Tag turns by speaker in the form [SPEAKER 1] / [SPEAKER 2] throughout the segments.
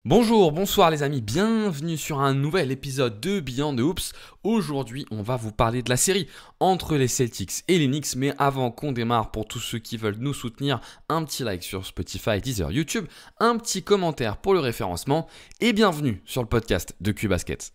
[SPEAKER 1] Bonjour, bonsoir les amis, bienvenue sur un nouvel épisode de Beyond the Hoops. Aujourd'hui, on va vous parler de la série entre les Celtics et les Knicks, mais avant qu'on démarre, pour tous ceux qui veulent nous soutenir, un petit like sur Spotify, Deezer, YouTube, un petit commentaire pour le référencement et bienvenue sur le podcast de Q-Basket.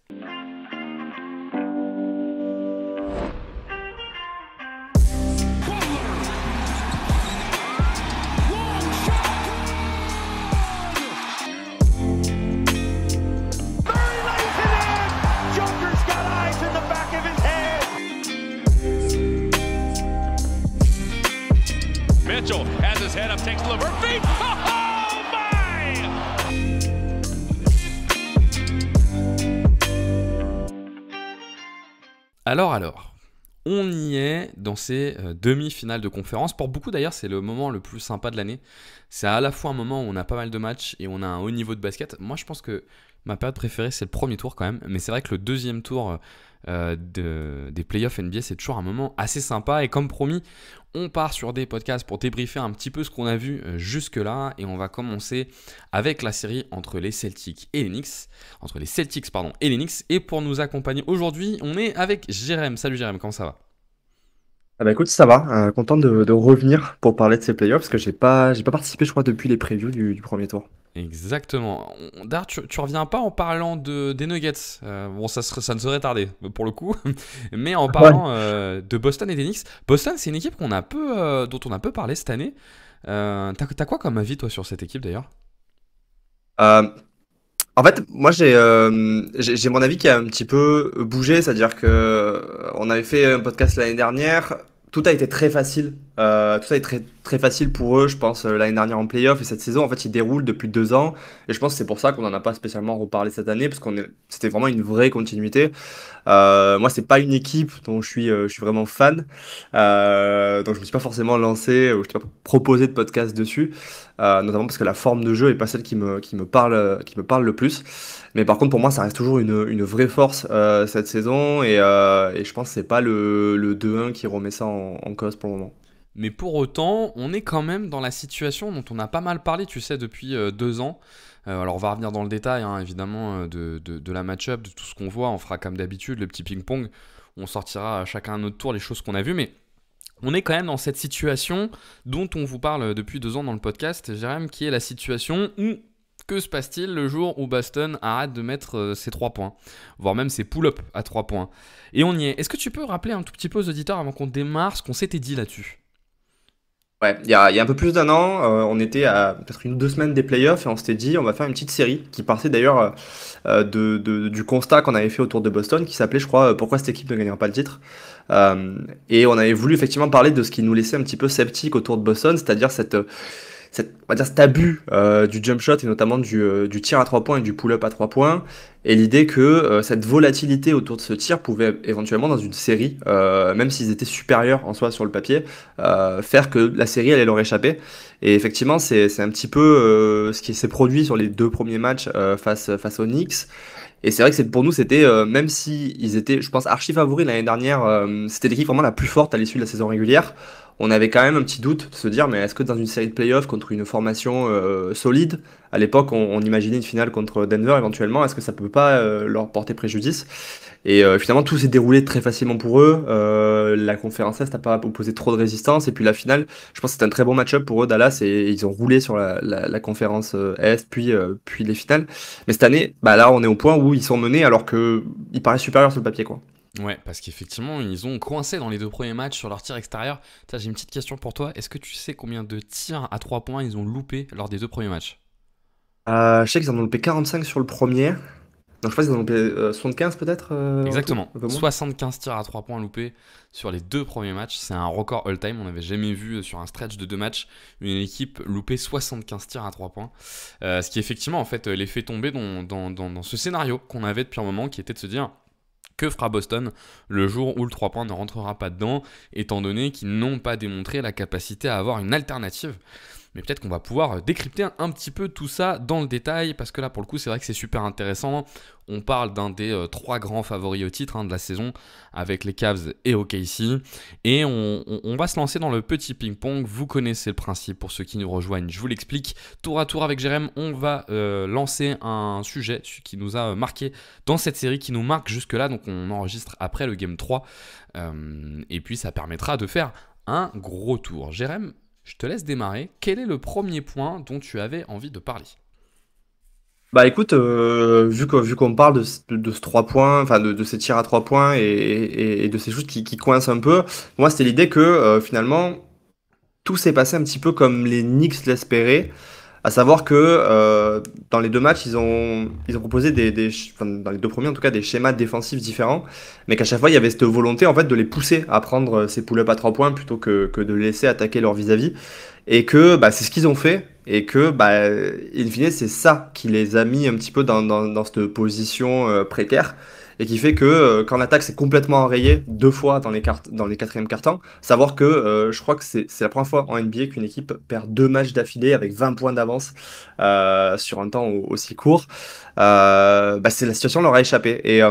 [SPEAKER 2] Mitchell has his head up, takes a look for feet. Oh my!
[SPEAKER 1] Alors, on y est dans ces demi-finales de conférence. Pour beaucoup d'ailleurs, c'est le moment le plus sympa de l'année. C'est à la fois un moment où on a pas mal de matchs et on a un haut niveau de basket. Moi, je pense que ma période préférée, c'est le premier tour quand même. Mais c'est vrai que le deuxième tour des playoffs NBA, c'est toujours un moment assez sympa. Et comme promis, on part sur des podcasts pour débriefer un petit peu ce qu'on a vu jusque-là. Et on va commencer avec la série entre les Celtics et les Knicks. Entre les Celtics, pardon, et les Knicks. Et pour nous accompagner aujourd'hui, on est avec Jérém. Salut Jérém, comment ça va ?
[SPEAKER 3] Ah bah écoute, ça va, content de revenir pour parler de ces playoffs parce que j'ai pas participé je crois depuis les previews du premier tour.
[SPEAKER 1] Exactement. D'ailleurs, tu reviens pas en parlant des Nuggets. Bon, ça ne serait tardé pour le coup. Mais en
[SPEAKER 3] Ouais.
[SPEAKER 1] parlant de Boston et des Knicks. Boston, c'est une équipe dont on a peu parlé cette année. T'as quoi comme avis toi sur cette équipe d'ailleurs ?
[SPEAKER 3] Euh, En fait, moi j'ai mon avis qui a un petit peu bougé, c'est-à-dire que on avait fait un podcast l'année dernière, tout a été très facile, tout a été très très facile pour eux, je pense l'année dernière en playoff et cette saison en fait ils déroulent depuis 2 ans et je pense que c'est pour ça qu'on n'en a pas spécialement reparlé cette année parce c'était vraiment une vraie continuité. Moi, c'est pas une équipe dont je suis vraiment fan. Donc, je me suis pas forcément lancé, ou je t'ai pas proposé de podcast dessus, notamment parce que la forme de jeu est pas celle qui me parle le plus. Mais par contre, pour moi, ça reste toujours une vraie force cette saison, et je pense que c'est pas le 2-1 qui remet ça en cause pour le moment.
[SPEAKER 1] Mais pour autant, on est quand même dans la situation dont on a pas mal parlé, tu sais, depuis 2 ans. Alors on va revenir dans le détail, hein, évidemment, de la match-up, de tout ce qu'on voit. On fera comme d'habitude le petit ping-pong. On sortira à chacun à notre tour les choses qu'on a vues. Mais on est quand même dans cette situation dont on vous parle depuis 2 ans dans le podcast, Jérém, qui est la situation où que se passe-t-il le jour où Boston arrête de mettre ses 3 points, voire même ses pull-ups à 3 points. Et on y est. Est-ce que tu peux rappeler un tout petit peu aux auditeurs avant qu'on démarre ce qu'on s'était dit là-dessus ?
[SPEAKER 3] Ouais, il y a un peu plus d'un an, on était à peut-être 1 ou 2 semaines des playoffs et on s'était dit on va faire une petite série qui partait d'ailleurs du constat qu'on avait fait autour de Boston qui s'appelait je crois Pourquoi cette équipe ne gagnera pas le titre. Et on avait voulu effectivement parler de ce qui nous laissait un petit peu sceptiques autour de Boston, c'est-à-dire on va dire cet abus du jump shot et notamment du tir à 3 points et du pull-up à 3 points. Et l'idée que cette volatilité autour de ce tir pouvait éventuellement dans une série, même s'ils étaient supérieurs en soi sur le papier, faire que la série allait leur échapper. Et effectivement, c'est un petit peu ce qui s'est produit sur les 2 premiers matchs face aux Knicks. Et c'est vrai que pour nous, c'était, même si ils étaient, je pense, archi favoris l'année dernière, c'était l'équipe vraiment la plus forte à l'issue de la saison régulière. On avait quand même un petit doute de se dire, mais est-ce que dans une série de playoffs contre une formation solide, à l'époque, on imaginait une finale contre Denver éventuellement, est-ce que ça peut pas leur porter préjudice? Et finalement, tout s'est déroulé très facilement pour eux. La conférence Est n'a pas opposé trop de résistance. Et puis la finale, je pense que c'était un très bon match-up pour eux, Dallas, et ils ont roulé sur la conférence Est, puis les finales. Mais cette année, bah là, on est au point où ils sont menés alors qu'ils paraissent supérieurs sur le papier, quoi.
[SPEAKER 1] Ouais, parce qu'effectivement, ils ont coincé dans les 2 premiers matchs sur leur tir extérieur. Tiens, j'ai une petite question pour toi. Est-ce que tu sais combien de tirs à 3 points ils ont loupé lors des 2 premiers matchs ?
[SPEAKER 3] Je sais qu'ils en ont loupé 45 sur le premier. Donc je pense qu'ils en ont loupé 75 peut-être, en tout,
[SPEAKER 1] Exactement.
[SPEAKER 3] un peu moins.
[SPEAKER 1] 75 tirs à 3 points loupés sur les 2 premiers matchs. C'est un record all-time. On n'avait jamais vu sur un stretch de 2 matchs une équipe louper 75 tirs à 3 points. Ce qui effectivement en fait les fait tomber dans ce scénario qu'on avait depuis un moment qui était de se dire que fera Boston le jour où le 3 points ne rentrera pas dedans, étant donné qu'ils n'ont pas démontré la capacité à avoir une alternative Mais peut-être qu'on va pouvoir décrypter un petit peu tout ça dans le détail, parce que là, pour le coup, c'est vrai que c'est super intéressant. On parle d'un des 3 grands favoris au titre de la saison, avec les Cavs et OKC. Et on va se lancer dans le petit ping-pong. Vous connaissez le principe pour ceux qui nous rejoignent. Je vous l'explique. Tour à tour avec Jérém, on va lancer un sujet qui nous a marqué dans cette série, qui nous marque jusque-là. Donc on enregistre après le Game 3. Et puis ça permettra de faire un gros tour. Jérém, je te laisse démarrer. Quel est le premier point dont tu avais envie de parler ?
[SPEAKER 3] Bah écoute, vu qu'on parle de ce 3 points, enfin de ces tirs à 3 points et de ces choses qui coincent un peu, moi c'était l'idée que finalement tout s'est passé un petit peu comme les Knicks l'espéraient, à savoir que dans les 2 matchs ils ont proposé enfin, dans les 2 premiers en tout cas des schémas défensifs différents, mais qu'à chaque fois il y avait cette volonté en fait de les pousser à prendre ces pull-ups à 3 points plutôt que de les laisser attaquer leur vis-à-vis. Et que bah, c'est ce qu'ils ont fait, et que bah, in fine, c'est ça qui les a mis un petit peu dans cette position précaire, et qui fait que quand l'attaque s'est complètement enrayée 2 fois dans les quatrièmes quarts-temps, savoir que je crois que c'est la première fois en NBA qu'une équipe perd 2 matchs d'affilée avec 20 points d'avance sur un temps aussi court, bah, la situation leur a échappé. Et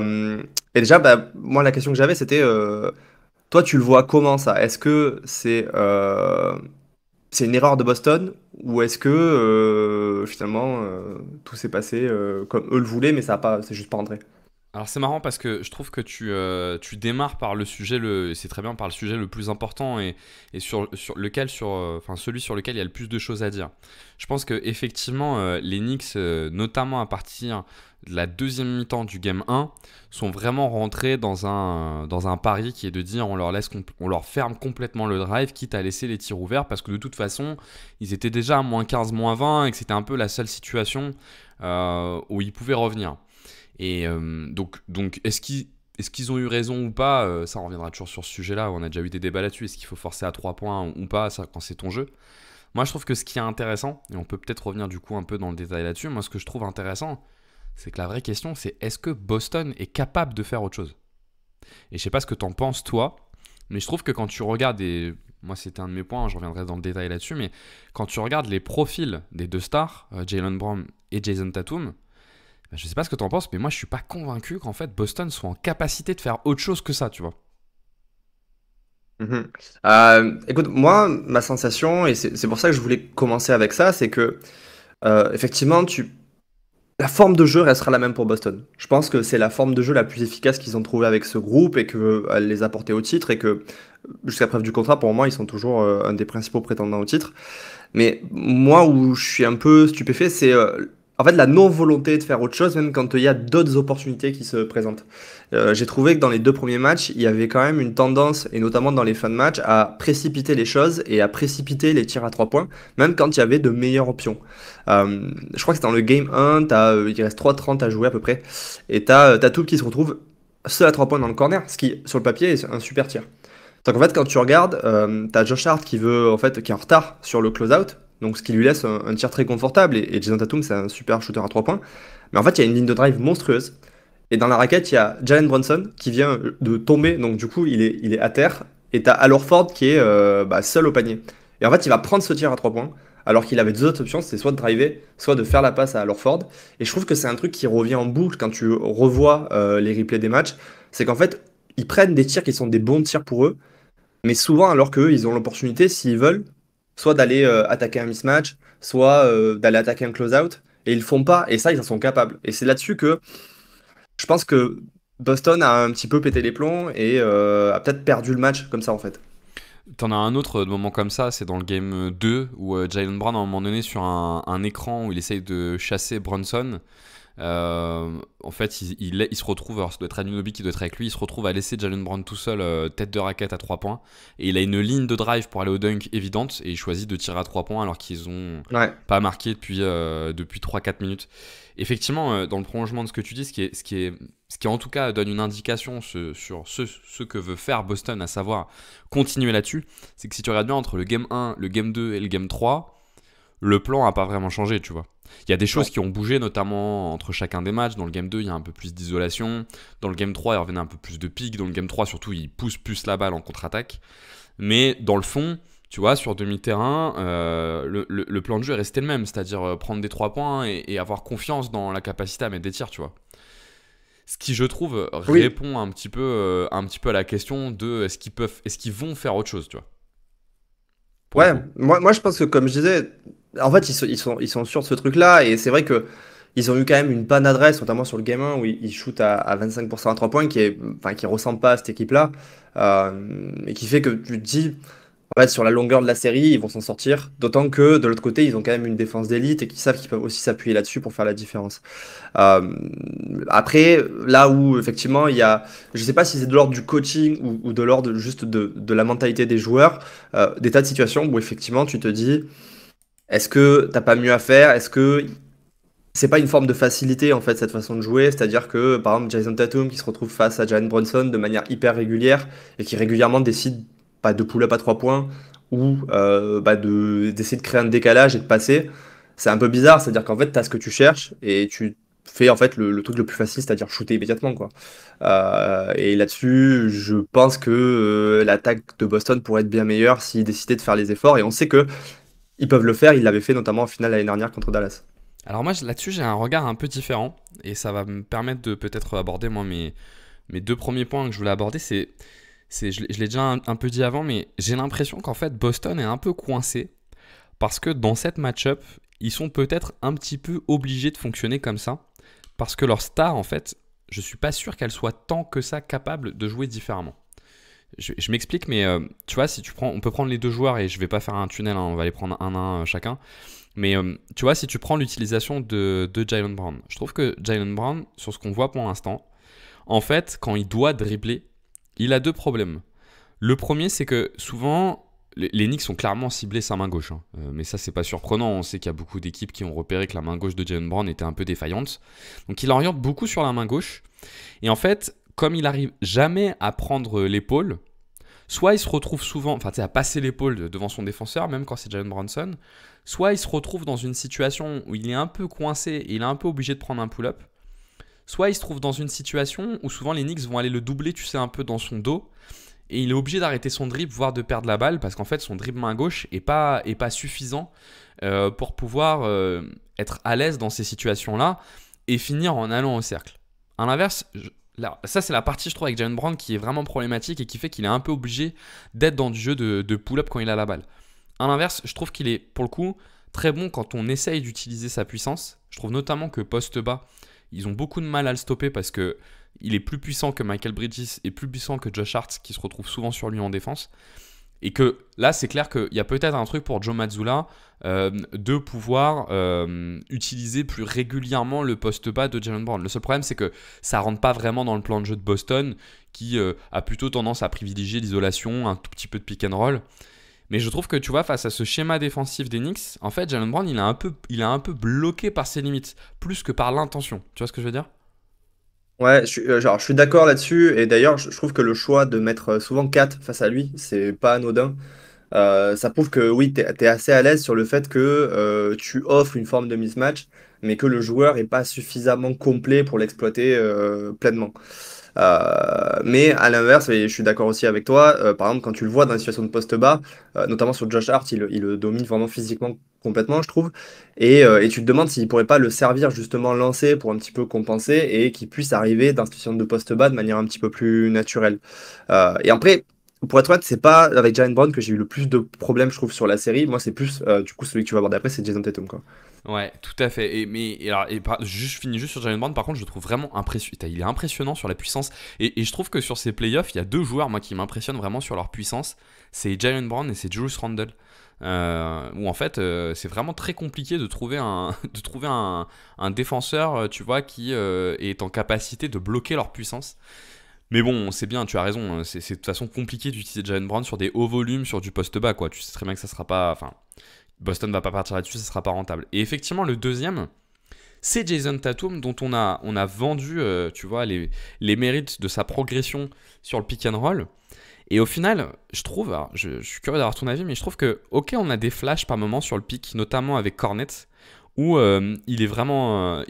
[SPEAKER 3] déjà, bah, moi, la question que j'avais, c'était toi, tu le vois comment ça? Est-ce que c'est une erreur de Boston ou est-ce que finalement tout s'est passé comme eux le voulaient, mais ça a pas, c'est juste pas rentré.
[SPEAKER 1] Alors c'est marrant parce que je trouve que tu démarres par le sujet, c'est très bien, par le sujet le plus important et sur lequel, enfin, celui sur lequel il y a le plus de choses à dire. Je pense que effectivement les Knicks, notamment à partir de la deuxième mi-temps du Game 1, sont vraiment rentrés dans un pari qui est de dire on leur ferme complètement le drive, quitte à laisser les tirs ouverts, parce que de toute façon ils étaient déjà à moins 15, moins 20 et que c'était un peu la seule situation où ils pouvaient revenir. Et donc est-ce qu'ils ont eu raison ou pas, ça on reviendra toujours sur ce sujet-là, on a déjà eu des débats là-dessus, est-ce qu'il faut forcer à 3 points ou pas, ça, quand c'est ton jeu. Moi je trouve que ce qui est intéressant, et on peut peut-être revenir du coup un peu dans le détail là-dessus, moi ce que je trouve intéressant, c'est que la vraie question c'est est-ce que Boston est capable de faire autre chose. Et je sais pas ce que t'en penses toi, mais je trouve que quand tu regardes, et moi c'était un de mes points, je reviendrai dans le détail là-dessus, mais quand tu regardes les profils des 2 stars, Jaylen Brown et Jason Tatum, je sais pas ce que t'en penses, mais moi je suis pas convaincu qu'en fait Boston soit en capacité de faire autre chose que ça, tu vois.
[SPEAKER 3] Mhm. Écoute, moi, ma sensation, et c'est pour ça que je voulais commencer avec ça, c'est que effectivement, la forme de jeu restera la même pour Boston. Je pense que c'est la forme de jeu la plus efficace qu'ils ont trouvée avec ce groupe et qu'elle les a portés au titre et que jusqu'à preuve du contrat, pour moi, ils sont toujours un des principaux prétendants au titre. Mais moi, où je suis un peu stupéfait, c'est en fait la non-volonté de faire autre chose, même quand il y a d'autres opportunités qui se présentent. J'ai trouvé que dans les 2 premiers matchs, il y avait quand même une tendance, et notamment dans les fins de match, à précipiter les choses et à précipiter les tirs à 3 points, même quand il y avait de meilleures options. Je crois que c'est dans le game 1, il reste 3:30 à jouer à peu près, et t'as tout qui se retrouve seul à 3 points dans le corner, ce qui, sur le papier, est un super tir. Donc en fait, quand tu regardes, t'as Josh Hart qui est en retard sur le close-out, donc ce qui lui laisse un tir très confortable, et Jason Tatum c'est un super shooter à 3 points. Mais en fait, il y a une ligne de drive monstrueuse, et dans la raquette, il y a Jalen Brunson qui vient de tomber, donc du coup, il est à terre, et t'as Al Horford qui est seul au panier. Et en fait, il va prendre ce tir à 3 points, alors qu'il avait 2 autres options, c'était soit de driver, soit de faire la passe à Al Horford. Et je trouve que c'est un truc qui revient en boucle quand tu revois les replays des matchs, c'est qu'en fait, ils prennent des tirs qui sont des bons tirs pour eux, mais souvent, alors qu'eux, ils ont l'opportunité, s'ils veulent, soit d'aller attaquer un mismatch, soit d'aller attaquer un close-out, et ils le font pas, et ça, ils en sont capables. Et c'est là-dessus que je pense que Boston a un petit peu pété les plombs et a peut-être perdu le match comme ça, en fait.
[SPEAKER 1] T'en as un autre moment comme ça, c'est dans le game 2 où Jaylen Brown à un moment donné sur un écran où il essaye de chasser Brunson. En fait, il se retrouve, alors ça doit être Anunoby qui doit être avec lui, il se retrouve à laisser Jaylen Brown tout seul, tête de raquette à 3 points. Et il a une ligne de drive pour aller au dunk évidente et il choisit de tirer à 3 points alors qu'ils ont
[SPEAKER 3] Ouais.
[SPEAKER 1] pas marqué depuis 3-4 minutes. Effectivement, dans le prolongement de ce que tu dis, ce qui en tout cas donne une indication sur ce que veut faire Boston, à savoir continuer là-dessus, c'est que si tu regardes bien entre le game 1, le game 2 et le game 3, le plan n'a pas vraiment changé, tu vois. Il y a des choses qui ont bougé, notamment entre chacun des matchs. Dans le Game 2, il y a un peu plus d'isolation. Dans le Game 3, il revenait un peu plus de pique. Dans le Game 3, surtout, il pousse plus la balle en contre-attaque. Mais dans le fond, tu vois, sur demi-terrain, le plan de jeu est resté le même, c'est-à-dire prendre des 3 points et avoir confiance dans la capacité à mettre des tirs, tu vois. Ce qui, je trouve,
[SPEAKER 3] Oui,
[SPEAKER 1] répond un petit peu à la question de est-ce qu'ils vont faire autre chose, tu vois, pour le
[SPEAKER 3] ouais,
[SPEAKER 1] coup.
[SPEAKER 3] moi je pense que comme je disais, en fait ils sont sûrs de ce truc-là et c'est vrai que ils ont eu quand même une panne d'adresse, notamment sur le game 1 où ils shootent à 25% à 3 points enfin, qui ressemble pas à cette équipe-là et qui fait que tu te dis, en fait, sur la longueur de la série, ils vont s'en sortir. D'autant que de l'autre côté, ils ont quand même une défense d'élite et qu'ils savent qu'ils peuvent aussi s'appuyer là-dessus pour faire la différence. Euh, Après, là où effectivement, je sais pas si c'est de l'ordre du coaching ou de l'ordre juste de la mentalité des joueurs, des tas de situations où effectivement tu te dis, est-ce que t'as pas mieux à faire? Est-ce que c'est pas une forme de facilité en fait cette façon de jouer? C'est-à-dire que par exemple Jason Tatum qui se retrouve face à Jalen Brunson de manière hyper régulière et qui régulièrement décide pas de pull-up à 3 points ou d'essayer de créer un décalage et de passer. C'est un peu bizarre, c'est-à-dire qu'en fait tu as ce que tu cherches et tu fais en fait le truc le plus facile, c'est-à-dire shooter immédiatement quoi. Et là-dessus, je pense que l'attaque de Boston pourrait être bien meilleure s'ils décidaient de faire les efforts et on sait que ils peuvent le faire, ils l'avaient fait notamment en finale l'année dernière contre Dallas.
[SPEAKER 1] Alors moi, là-dessus, j'ai un regard un peu différent, et ça va me permettre de peut-être aborder, moi, mes deux premiers points que je voulais aborder, je l'ai déjà un peu dit avant, mais j'ai l'impression qu'en fait, Boston est un peu coincé, parce que dans cette match-up, ils sont peut-être un petit peu obligés de fonctionner comme ça, parce que leur star, en fait, je suis pas sûr qu'elle soit tant que ça capable de jouer différemment. Je m'explique, mais tu vois, si tu prends, on peut prendre les deux joueurs, et je vais pas faire un tunnel, hein, on va les prendre un à un chacun. Mais tu vois, si tu prends l'utilisation de Jaylen Brown, je trouve que Jaylen Brown, sur ce qu'on voit pour l'instant, en fait, quand il doit dribbler, il a deux problèmes. Le premier, c'est que souvent, les Knicks sont clairement ciblés sa main gauche, hein. Mais ça, c'est pas surprenant. On sait qu'il y a beaucoup d'équipes qui ont repéré que la main gauche de Jaylen Brown était un peu défaillante. Donc il oriente beaucoup sur la main gauche. Et en fait, comme il arrive jamais à prendre l'épaule, soit il se retrouve souvent, enfin, tu sais, à passer l'épaule devant son défenseur, même quand c'est Jalen Brunson, soit il se retrouve dans une situation où il est un peu coincé et il est un peu obligé de prendre un pull-up, soit il se trouve dans une situation où souvent les Knicks vont aller le doubler, tu sais, un peu dans son dos, et il est obligé d'arrêter son dribble, voire de perdre la balle, parce qu'en fait son dribble main gauche est pas suffisant pour pouvoir être à l'aise dans ces situations-là et finir en allant au cercle. À l'inverse, là, ça c'est la partie je trouve avec Jalen Brown qui est vraiment problématique et qui fait qu'il est un peu obligé d'être dans du jeu de pull-up quand il a la balle. À l'inverse, je trouve qu'il est pour le coup très bon quand on essaye d'utiliser sa puissance. Je trouve notamment que poste bas, ils ont beaucoup de mal à le stopper parce que il est plus puissant que Michael Bridges et plus puissant que Josh Hart qui se retrouve souvent sur lui en défense. Et que là, c'est clair qu'il y a peut-être un truc pour Joe Mazzulla de pouvoir utiliser plus régulièrement le poste bas de Jalen Brown. Le seul problème, c'est que ça ne rentre pas vraiment dans le plan de jeu de Boston qui a plutôt tendance à privilégier l'isolation, un tout petit peu de pick and roll. Mais je trouve que tu vois, face à ce schéma défensif des Knicks, en fait, Jalen Brown, il est un peu bloqué par ses limites, plus que par l'intention. Tu vois ce que je veux dire?
[SPEAKER 3] Ouais, je suis d'accord là-dessus. Et d'ailleurs, je trouve que le choix de mettre souvent 4 face à lui, c'est pas anodin. Ça prouve que oui, t'es assez à l'aise sur le fait que tu offres une forme de mismatch, mais que le joueur est pas suffisamment complet pour l'exploiter pleinement. Mais à l'inverse, et je suis d'accord aussi avec toi, par exemple, quand tu le vois dans la situation de poste bas, notamment sur Josh Hart, il le domine vraiment physiquement complètement, je trouve. Et tu te demandes s'il pourrait pas le servir justement lancé pour un petit peu compenser et qu'il puisse arriver dans cette situation de poste bas de manière un petit peu plus naturelle. Et après, pour être honnête, c'est pas avec Jalen Brown que j'ai eu le plus de problèmes, je trouve, sur la série. Moi, c'est plus, du coup, celui que tu vas aborder après, c'est Jason Tatum, quoi.
[SPEAKER 1] Ouais, tout à fait. Je finis juste sur Jalen Brown. Par contre, je le trouve vraiment impressionnant. Il est impressionnant sur la puissance. Et je trouve que sur ces playoffs, il y a deux joueurs moi qui m'impressionnent vraiment sur leur puissance. C'est Jalen Brown et c'est Julius Randle. Où en fait, c'est vraiment très compliqué de trouver un défenseur, tu vois, qui est en capacité de bloquer leur puissance. Mais bon, c'est bien, tu as raison. C'est de toute façon compliqué d'utiliser Jalen Brown sur des hauts volumes, sur du poste bas, quoi. Tu sais très bien que ça sera pas. Enfin, Boston va pas partir là-dessus, ça sera pas rentable. Et effectivement, le deuxième, c'est Jason Tatum, dont on a vendu, tu vois, les mérites de sa progression sur le pick and roll. Et au final, je trouve, alors, je suis curieux d'avoir ton avis, mais je trouve que, ok, on a des flashs par moment sur le pick, notamment avec Cornet, où il est vraiment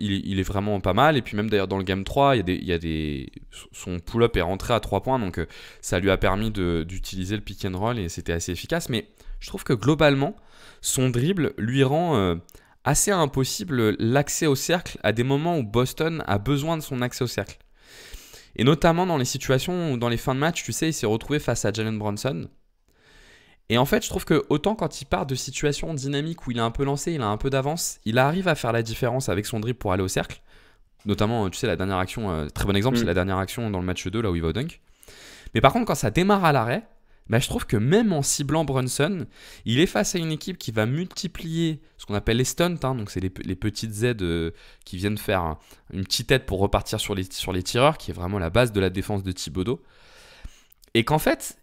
[SPEAKER 1] pas mal. Et puis même d'ailleurs dans le game 3, son pull-up est rentré à 3 points, donc ça lui a permis d'utiliser le pick and roll et c'était assez efficace. Mais je trouve que globalement, son dribble lui rend assez impossible l'accès au cercle à des moments où Boston a besoin de son accès au cercle. Et notamment dans les situations où dans les fins de match, tu sais, il s'est retrouvé face à Jalen Brunson. Et en fait, je trouve que autant quand il part de situations dynamiques où il est un peu lancé, il a un peu d'avance, il arrive à faire la différence avec son dribble pour aller au cercle. Notamment, tu sais, la dernière action, très bon exemple, c'est la dernière action dans le match 2, là où il va au dunk. Mais par contre, quand ça démarre à l'arrêt, bah, je trouve que même en ciblant Brunson, il est face à une équipe qui va multiplier ce qu'on appelle les stunts, hein, donc c'est les petites aides qui viennent faire une petite aide pour repartir sur les tireurs, qui est vraiment la base de la défense de Thibodeau. Et qu'en fait,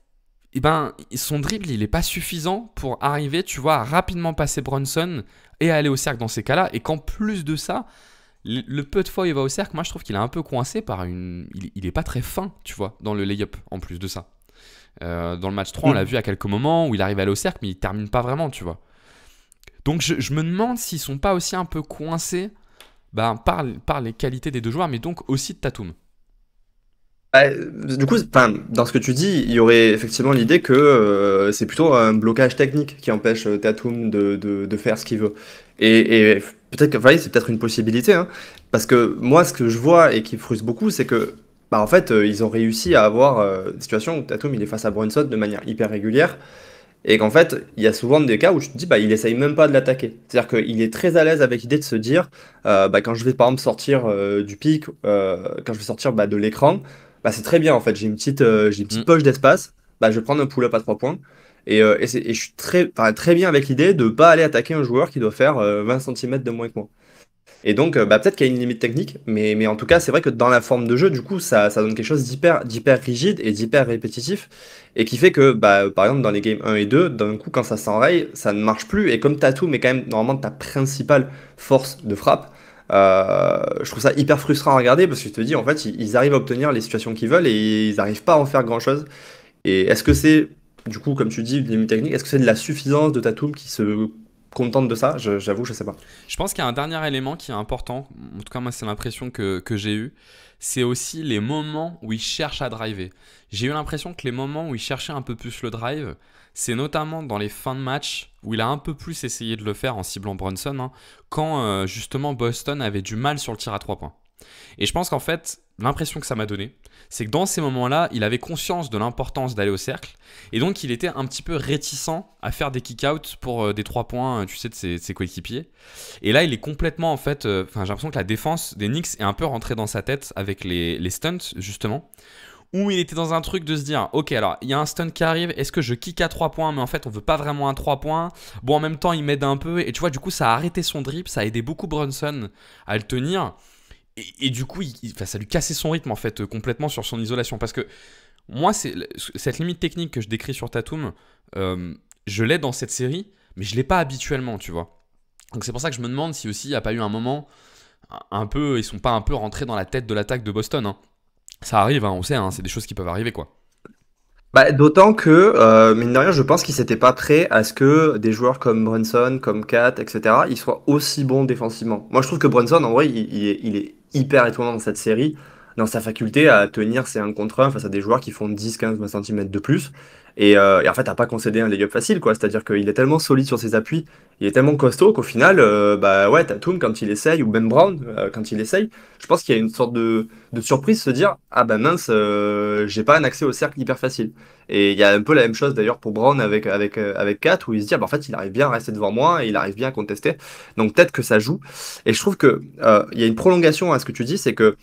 [SPEAKER 1] eh ben, son dribble, il n'est pas suffisant pour arriver, tu vois, à rapidement passer Brunson et à aller au cercle dans ces cas-là. Et qu'en plus de ça, le peu de fois où il va au cercle, moi je trouve qu'il est un peu coincé par une... Il est pas très fin, tu vois, dans le lay-up en plus de ça. Dans le match 3, on l'a vu à quelques moments où il arrive à aller au cercle, mais il termine pas vraiment, tu vois. Donc je me demande s'ils sont pas aussi un peu coincés par les qualités des deux joueurs, mais donc aussi de Tatum.
[SPEAKER 3] Du coup, dans ce que tu dis, il y aurait effectivement l'idée que c'est plutôt un blocage technique qui empêche Tatum de faire ce qu'il veut. Et peut-être que c'est peut-être une possibilité, hein, parce que moi, ce que je vois et qui me frustre beaucoup, c'est que en fait, ils ont réussi à avoir des situations où Tatum il est face à Brunson de manière hyper régulière, et qu'en fait, il y a souvent des cas où tu te dis, il essaye même pas de l'attaquer. C'est-à-dire qu'il est très à l'aise avec l'idée de se dire, quand je vais par exemple sortir du pic, quand je vais sortir de l'écran, c'est très bien en fait. J'ai une petite
[SPEAKER 1] Mm.
[SPEAKER 3] poche d'espace, je vais prendre un pull-up à 3 points. Et je suis très bien avec l'idée de pas aller attaquer un joueur qui doit faire 20 cm de moins que moi. Et donc, peut-être qu'il y a une limite technique, mais en tout cas, c'est vrai que dans la forme de jeu, du coup, ça donne quelque chose d'hyper rigide et d'hyper répétitif, et qui fait que, par exemple, dans les games 1 et 2, d'un coup, quand ça s'enraye, ça ne marche plus, et comme Tatum est quand même normalement ta principale force de frappe, je trouve ça hyper frustrant à regarder, parce que je te dis, en fait, ils arrivent à obtenir les situations qu'ils veulent, et ils n'arrivent pas à en faire grand-chose. Et est-ce que c'est, du coup, comme tu dis, une limite technique, est-ce que c'est de la suffisance de Tatum qui se contente de ça? J'avoue, je sais pas.
[SPEAKER 1] Je pense qu'il y a un dernier élément qui est important, en tout cas moi c'est l'impression que j'ai eu, c'est aussi les moments où il cherche à driver. J'ai eu l'impression que les moments où il cherchait un peu plus le drive, c'est notamment dans les fins de match où il a un peu plus essayé de le faire en ciblant Brunson, hein, quand justement Boston avait du mal sur le tir à 3 points. Et je pense qu'en fait, l'impression que ça m'a donné, c'est que dans ces moments-là, il avait conscience de l'importance d'aller au cercle. Et donc, il était un petit peu réticent à faire des kick-outs pour des 3 points, tu sais, de ses coéquipiers. Et là, il est complètement, en fait... j'ai l'impression que la défense des Knicks est un peu rentrée dans sa tête avec les stunts, justement. Où il était dans un truc de se dire, ok, alors, il y a un stunt qui arrive, est-ce que je kick à 3 points, mais en fait, on veut pas vraiment un 3 points. Bon, en même temps, il m'aide un peu. Et tu vois, du coup, ça a arrêté son dribble, ça a aidé beaucoup Brunson à le tenir. Et du coup, ça lui cassait son rythme en fait complètement sur son isolation. Parce que moi, cette limite technique que je décris sur Tatum, je l'ai dans cette série, mais je l'ai pas habituellement, tu vois. Donc c'est pour ça que je me demande si aussi il n'y a pas eu un moment un peu, ils sont pas un peu rentrés dans la tête de l'attaque de Boston, hein. Ça arrive, hein, on sait, hein, c'est des choses qui peuvent arriver quoi.
[SPEAKER 3] D'autant que, mine de rien, je pense qu'ils s'étaient pas prêts à ce que des joueurs comme Brunson, comme Kat, etc., ils soient aussi bons défensivement. Moi, je trouve que Brunson, en vrai, il est hyper étonnant dans cette série, dans sa faculté à tenir ses 1 contre 1 face à des joueurs qui font 10, 15, 20 cm de plus. Et en fait, à pas concéder un layup facile, quoi. C'est-à-dire qu'il est tellement solide sur ses appuis, il est tellement costaud qu'au final, ouais, Tatum, quand il essaye, ou Ben Brown, quand il essaye, je pense qu'il y a une sorte de surprise, se dire, ah bah mince, j'ai pas un accès au cercle hyper facile. Et il y a un peu la même chose d'ailleurs pour Brown avec Kat, où il se dit, ah bah, en fait, il arrive bien à rester devant moi et il arrive bien à contester. Donc peut-être que ça joue. Et je trouve que il y a une prolongation à ce que tu dis, c'est que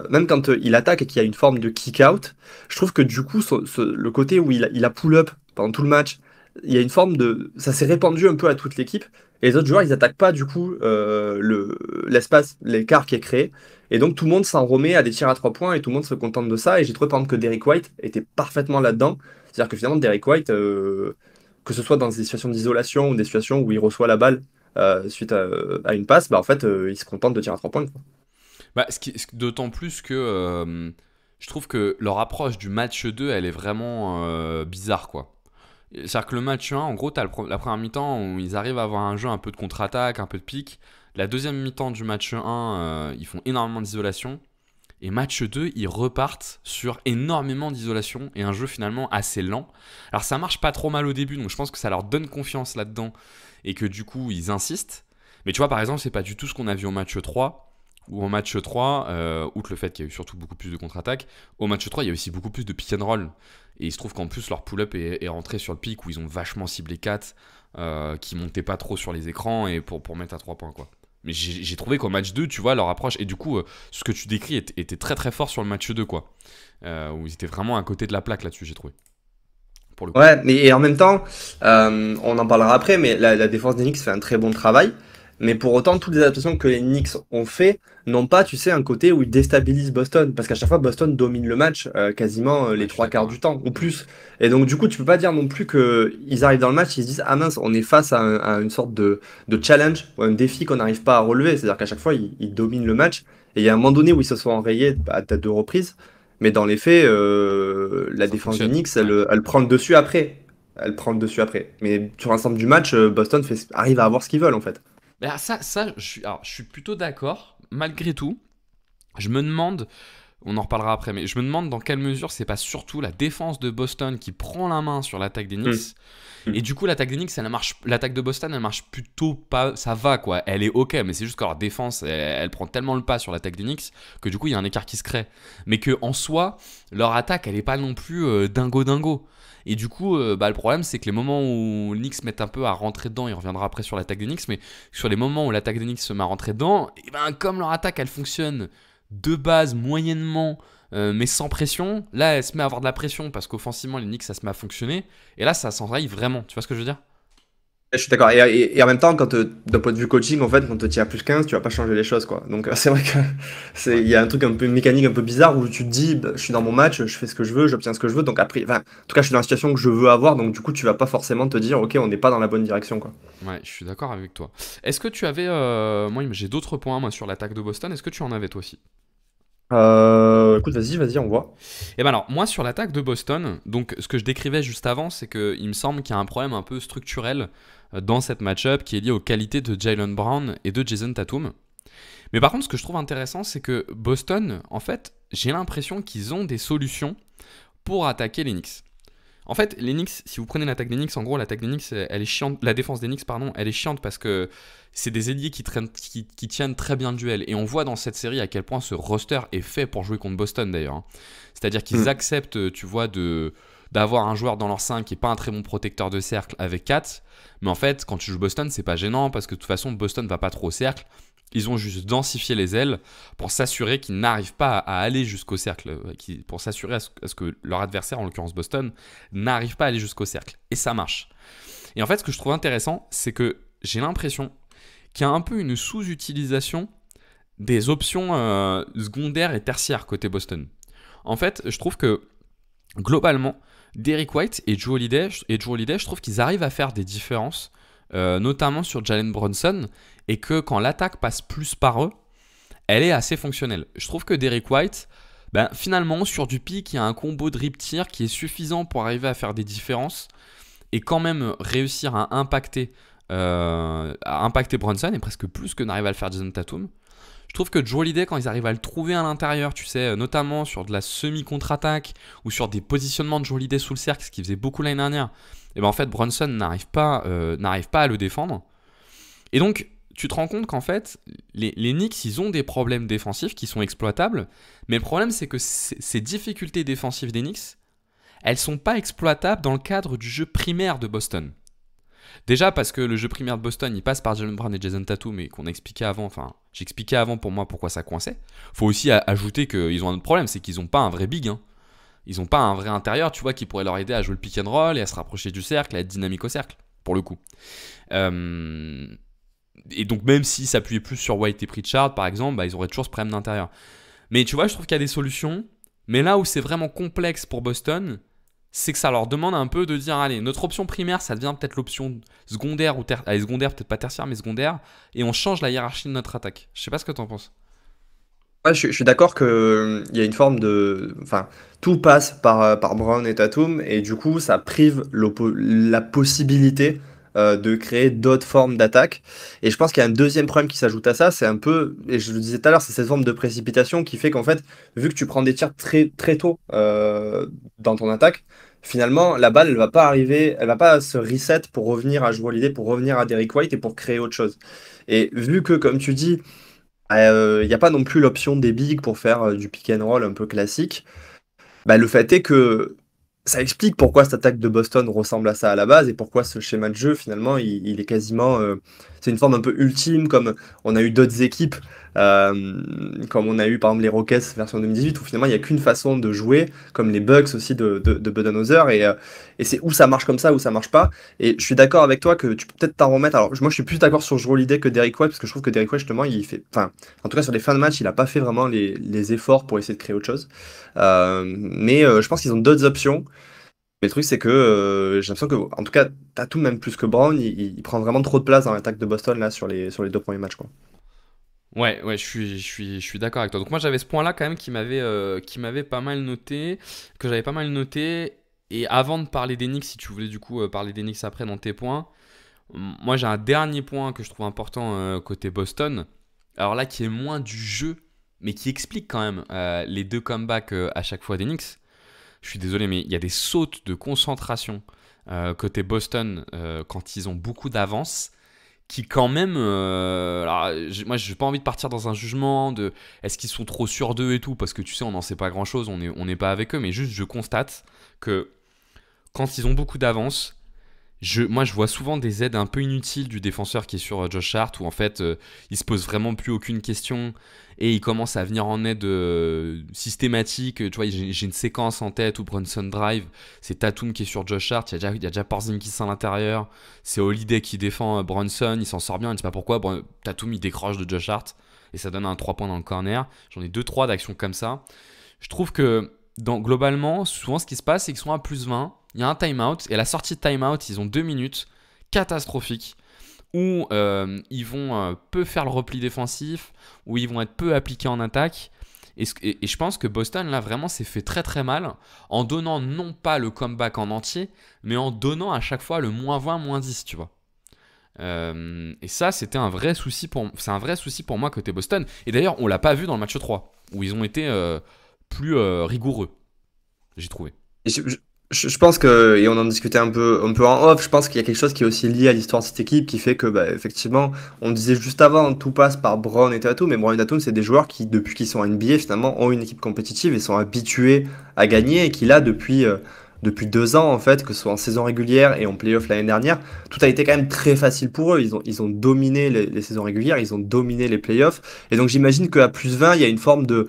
[SPEAKER 3] même quand il attaque et qu'il y a une forme de kick-out, je trouve que du coup, le côté où il a pull-up pendant tout le match, il y a une forme de... Ça s'est répandu un peu à toute l'équipe. Et les autres joueurs, ils attaquent pas du coup l'espace, l'écart qui est créé. Et donc tout le monde s'en remet à des tirs à 3 points et tout le monde se contente de ça. Et j'ai trouvé par exemple que Derrick White était parfaitement là-dedans. C'est-à-dire que finalement, Derrick White, que ce soit dans des situations d'isolation ou des situations où il reçoit la balle suite à une passe, en fait, il se contente de tirs à 3 points, quoi.
[SPEAKER 1] D'autant plus que je trouve que leur approche du match 2, elle est vraiment bizarre quoi. C'est-à-dire que le match 1, en gros, t'as la première mi-temps où ils arrivent à avoir un jeu un peu de contre-attaque, un peu de pique. La deuxième mi-temps du match 1, ils font énormément d'isolation. Et match 2, ils repartent sur énormément d'isolation et un jeu finalement assez lent. Alors ça marche pas trop mal au début, donc je pense que ça leur donne confiance là-dedans et que du coup ils insistent. Mais tu vois, par exemple, c'est pas du tout ce qu'on a vu au match 3. Ou au match 3, outre le fait qu'il y a eu surtout beaucoup plus de contre-attaques, au match 3, il y a aussi beaucoup plus de pick and roll. Et il se trouve qu'en plus, leur pull-up est rentré sur le pic où ils ont vachement ciblé 4, qui montaient pas trop sur les écrans et pour mettre à 3 points, quoi. Mais j'ai trouvé qu'au match 2, tu vois, leur approche, et du coup, ce que tu décris était très très fort sur le match 2, quoi. Où ils étaient vraiment à côté de la plaque là-dessus, j'ai trouvé. Pour le coup.
[SPEAKER 3] Ouais, mais et en même temps, on en parlera après, mais la défense des Knicks fait un très bon travail. Mais pour autant, toutes les adaptations que les Knicks ont fait n'ont pas, tu sais, un côté où ils déstabilisent Boston. Parce qu'à chaque fois, Boston domine le match quasiment
[SPEAKER 1] Ouais,
[SPEAKER 3] les
[SPEAKER 1] je suis
[SPEAKER 3] trois
[SPEAKER 1] d'accord.
[SPEAKER 3] quarts du temps, ou plus. Et donc, du coup, tu peux pas dire non plus qu'ils arrivent dans le match, ils se disent, ah mince, on est face à une sorte de challenge, ou un défi qu'on n'arrive pas à relever. C'est-à-dire qu'à chaque fois, ils dominent le match. Et il y a un moment donné où ils se sont enrayés à tête de reprise. Mais dans les faits, la
[SPEAKER 1] Ça
[SPEAKER 3] défense des
[SPEAKER 1] fonctionne.
[SPEAKER 3] Knicks,
[SPEAKER 1] Ouais.
[SPEAKER 3] elle prend le dessus après. Elle prend le dessus après. Mais sur l'ensemble du match, Boston arrive à avoir ce qu'ils veulent en fait.
[SPEAKER 1] Mais je suis plutôt d'accord. Malgré tout, je me demande, on en reparlera après, mais je me demande dans quelle mesure c'est pas surtout la défense de Boston qui prend la main sur l'attaque des
[SPEAKER 3] Hmm.
[SPEAKER 1] Knicks. Et
[SPEAKER 3] Hmm.
[SPEAKER 1] du coup, l'attaque des Knicks, l'attaque de Boston, elle marche plutôt pas. Ça va, quoi. Elle est ok, mais c'est juste que leur défense, elle prend tellement le pas sur l'attaque des Knicks que du coup, il y a un écart qui se crée. Mais que en soi, leur attaque, elle est pas non plus dingo. Et du coup, le problème, c'est que les moments où les Knicks mettent un peu à rentrer dedans, il reviendra après sur l'attaque des Knicks, mais sur les moments où l'attaque des Knicks se met à rentrer dedans, et ben, comme leur attaque, elle fonctionne de base moyennement, mais sans pression, là, elle se met à avoir de la pression parce qu'offensivement, les Knicks, ça se met à fonctionner. Et là, ça s'enraye vraiment. Tu vois ce que je veux dire?
[SPEAKER 3] Je suis d'accord. Et en même temps, d'un point de vue coaching, en fait, quand tu as plus 15, tu vas pas changer les choses, quoi. Donc c'est vrai que
[SPEAKER 1] Ouais.
[SPEAKER 3] il y a un truc un peu mécanique, un peu bizarre où tu te dis, bah, je suis dans mon match, je fais ce que je veux, j'obtiens ce que je veux. Donc après, enfin, en tout cas, je suis dans la situation que je veux avoir. Donc du coup, tu vas pas forcément te dire, ok, on n'est pas dans la bonne direction, quoi.
[SPEAKER 1] Ouais, je suis d'accord avec toi. Est-ce que tu avais. Moi, j'ai d'autres points moi, sur l'attaque de Boston. Est-ce que tu en avais toi aussi?
[SPEAKER 3] Écoute, vas-y, on voit.
[SPEAKER 1] Et ben alors, moi, sur l'attaque de Boston, donc ce que je décrivais juste avant, c'est qu'il me semble qu'il y a un problème un peu structurel dans cette match-up qui est lié aux qualités de Jaylen Brown et de Jason Tatum. Mais par contre, ce que je trouve intéressant, c'est que Boston, en fait, j'ai l'impression qu'ils ont des solutions pour attaquer les Knicks. En fait, les Knicks, si vous prenez l'attaque des Knicks, en gros, l'attaque des Knicks, elle est chiante. La défense des Knicks, pardon, elle est chiante parce que c'est des ailiers qui tiennent très bien le duel. Et on voit dans cette série à quel point ce roster est fait pour jouer contre Boston d'ailleurs, hein. C'est-à-dire qu'ils
[SPEAKER 3] Hmm.
[SPEAKER 1] acceptent, tu vois, d'avoir un joueur dans leur 5 qui n'est pas un très bon protecteur de cercle avec 4. Mais en fait, quand tu joues Boston, c'est pas gênant parce que de toute façon, Boston va pas trop au cercle. Ils ont juste densifié les ailes pour s'assurer qu'ils n'arrivent pas à aller jusqu'au cercle, pour s'assurer à ce que leur adversaire, en l'occurrence Boston, n'arrive pas à aller jusqu'au cercle. Et ça marche. Et en fait, ce que je trouve intéressant, c'est que j'ai l'impression qu'il y a un peu une sous-utilisation des options secondaires et tertiaires côté Boston. En fait, je trouve que globalement, Derrick White et Drew Holiday, je trouve qu'ils arrivent à faire des différences, notamment sur Jalen Brunson, et que quand l'attaque passe plus par eux, elle est assez fonctionnelle. Je trouve que Derrick White, ben, finalement, sur du pick, il y a un combo drip-tir qui est suffisant pour arriver à faire des différences et quand même réussir à impacter Brunson, et presque plus que n'arrive à le faire Jason Tatum. Je trouve que Joe Holiday, quand ils arrivent à le trouver à l'intérieur, tu sais, notamment sur de la semi-contre-attaque ou sur des positionnements de Joe Holiday sous le cercle, ce qu'il faisait beaucoup l'année dernière, et ben en fait, Brunson n'arrive pas à le défendre. Et donc, tu te rends compte qu'en fait, les Knicks, ils ont des problèmes défensifs qui sont exploitables, mais le problème, c'est que ces difficultés défensives des Knicks, elles sont pas exploitables dans le cadre du jeu primaire de Boston. Déjà parce que le jeu primaire de Boston, il passe par Jalen Brown et Jason Tatum, mais qu'on a expliqué avant, enfin, j'expliquais avant pour moi pourquoi ça coinçait. Faut aussi ajouter qu'ils ont un autre problème, c'est qu'ils n'ont pas un vrai big, hein. Ils n'ont pas un vrai intérieur, tu vois, qui pourrait leur aider à jouer le pick and roll et à se rapprocher du cercle, à être dynamique au cercle, pour le coup. Euh, Et donc même s'ils s'appuyaient plus sur White et Pritchard, par exemple, bah, ils auraient toujours ce problème d'intérieur. Mais tu vois, je trouve qu'il y a des solutions. Mais là où c'est vraiment complexe pour Boston, c'est que ça leur demande un peu de dire, allez, notre option primaire, ça devient peut-être l'option secondaire ou tertiaire. Allez, secondaire, peut-être pas tertiaire, mais secondaire. Et on change la hiérarchie de notre attaque. Je sais pas ce que t'en penses.
[SPEAKER 3] Ouais, je suis d'accord que il y a une forme de, enfin, tout passe par Brown et Tatum et du coup, ça prive la possibilité de créer d'autres formes d'attaque. Et je pense qu'il y a un deuxième problème qui s'ajoute à ça, c'est un peu, et je le disais tout à l'heure, c'est cette forme de précipitation qui fait qu'en fait, vu que tu prends des tirs très, très tôt dans ton attaque, finalement, la balle, elle va pas arriver, elle va pas se reset pour revenir à jouer l'idée, pour revenir à Derrick White et pour créer autre chose. Et vu que, comme tu dis, il n'y a pas non plus l'option des bigs pour faire du pick and roll un peu classique, bah, le fait est que ça explique pourquoi cette attaque de Boston ressemble à ça à la base et pourquoi ce schéma de jeu, finalement, il est quasiment. C'est une forme un peu ultime, comme on a eu d'autres équipes, comme on a eu par exemple les Rockets version 2018, où finalement il n'y a qu'une façon de jouer, comme les Bucks aussi de Budenholzer, et c'est où ça marche comme ça, où ça marche pas. Et je suis d'accord avec toi que tu peux peut-être t'en remettre. Alors, moi je suis plus d'accord sur Jrue Holiday que Derrick White, parce que je trouve que Derrick White, justement, il fait. Enfin, en tout cas, sur les fins de match, il a pas fait vraiment les efforts pour essayer de créer autre chose. Mais je pense qu'ils ont d'autres options. Mais le truc, c'est que j'ai l'impression que, en tout cas, Tatum, même plus que Brown, il prend vraiment trop de place dans l'attaque de Boston là sur les 2 premiers matchs, quoi.
[SPEAKER 1] Ouais, ouais, je suis d'accord avec toi. Donc moi j'avais ce point-là quand même qui m'avait pas mal noté, que j'avais pas mal noté. Et avant de parler des Knicks, si tu voulais du coup parler des Knicks après dans tes points, moi j'ai un dernier point que je trouve important côté Boston. Alors là qui est moins du jeu, mais qui explique quand même les deux comebacks à chaque fois des Knicks. Je suis désolé, mais il y a des sautes de concentration côté Boston quand ils ont beaucoup d'avance qui quand même... alors, moi, j'ai pas envie de partir dans un jugement de est-ce qu'ils sont trop sûrs d'eux et tout, parce que tu sais, on n'en sait pas grand-chose, on n'est pas avec eux, mais juste je constate que quand ils ont beaucoup d'avance, moi, je vois souvent des aides un peu inutiles du défenseur qui est sur Josh Hart, où en fait, il se pose vraiment plus aucune question et il commence à venir en aide systématique. Tu vois, j'ai une séquence en tête où Brunson drive, c'est Tatum qui est sur Josh Hart, il y a déjà Porzingis à l'intérieur, c'est Holiday qui défend Brunson, il s'en sort bien, il ne sait pas pourquoi, Tatum il décroche de Josh Hart et ça donne un 3 points dans le corner. J'en ai 2-3 d'actions comme ça. Je trouve que globalement, souvent ce qui se passe, c'est qu'ils sont à plus 20. Il y a un timeout et à la sortie de timeout, ils ont 2 minutes catastrophiques où ils vont peu faire le repli défensif, où ils vont être peu appliqués en attaque. Et je pense que Boston, là, vraiment, s'est fait très très mal en donnant non pas le comeback en entier, mais en donnant à chaque fois le -20, -10, tu vois. Et ça, c'est un vrai souci pour moi côté Boston. Et d'ailleurs, on l'a pas vu dans le match 3, où ils ont été plus rigoureux, j'ai trouvé.
[SPEAKER 3] Et je pense que, et on en discutait un peu en off, je pense qu'il y a quelque chose qui est aussi lié à l'histoire de cette équipe qui fait que, bah, effectivement, on disait juste avant, tout passe par Brown et Tatum, mais Brown et Tatum, c'est des joueurs qui, depuis qu'ils sont en NBA, finalement, ont une équipe compétitive et sont habitués à gagner et qui, là, depuis 2 ans, en fait, que ce soit en saison régulière et en playoff l'année dernière, tout a été quand même très facile pour eux. Ils ont dominé les saisons régulières, ils ont dominé les playoffs. Et donc, j'imagine qu'à plus 20, il y a une forme de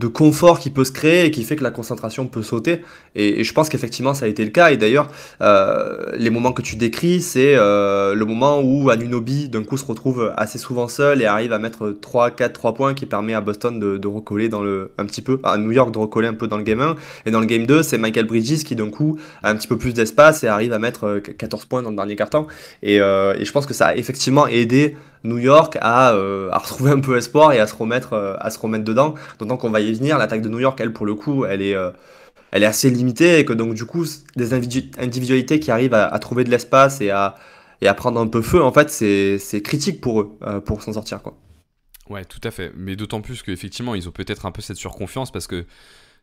[SPEAKER 3] confort qui peut se créer et qui fait que la concentration peut sauter. Et je pense qu'effectivement, ça a été le cas. Et d'ailleurs, les moments que tu décris, c'est le moment où Anunoby, d'un coup, se retrouve assez souvent seul et arrive à mettre 3 points qui permet à Boston de recoller un petit peu, à New York de recoller un peu dans le game 1. Et dans le game 2, c'est Michael Bridges qui, d'un coup, a un petit peu plus d'espace et arrive à mettre 14 points dans le dernier quart-temps. Et je pense que ça a effectivement aidé New York à retrouver un peu espoir et à se remettre dedans. D'autant qu'on va y venir, l'attaque de New York, elle, pour le coup, elle est assez limitée et que donc, du coup, des individualités qui arrivent à trouver de l'espace et à prendre un peu feu, en fait, c'est critique pour eux, pour s'en sortir, quoi.
[SPEAKER 1] Ouais, tout à fait. Mais d'autant plus qu'effectivement, ils ont peut-être un peu cette surconfiance parce que,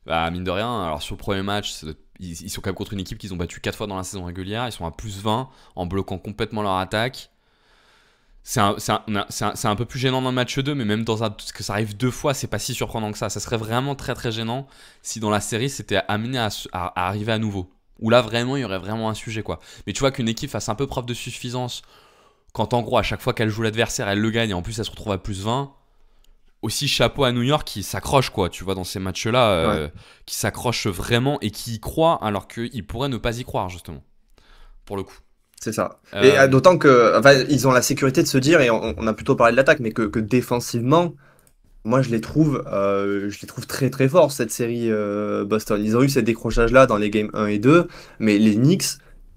[SPEAKER 1] bah, mine de rien, alors sur le premier match, ils sont quand même contre une équipe qu'ils ont battue 4 fois dans la saison régulière. Ils sont à plus 20 en bloquant complètement leur attaque. C'est un peu plus gênant dans le match 2, mais même parce que ça arrive 2 fois, c'est pas si surprenant que ça. Ça serait vraiment très très gênant si dans la série c'était amené à arriver à nouveau. Où là vraiment il y aurait vraiment un sujet, quoi. Mais tu vois qu'une équipe fasse un peu preuve de suffisance quand en gros à chaque fois qu'elle joue l'adversaire elle le gagne et en plus elle se retrouve à plus 20. Aussi chapeau à New York qui s'accroche, quoi, tu vois, dans ces matchs-là,
[SPEAKER 3] Ouais.
[SPEAKER 1] qui s'accroche vraiment et qui y croit alors qu'il pourrait ne pas y croire, justement, pour le coup.
[SPEAKER 3] C'est ça. Et
[SPEAKER 1] Euh,
[SPEAKER 3] d'autant que, enfin, ils ont la sécurité de se dire, et on a plutôt parlé de l'attaque, mais que défensivement, moi je les trouve très très forts cette série Boston. Ils ont eu ces décrochages-là dans les games 1 et 2, mais les Knicks,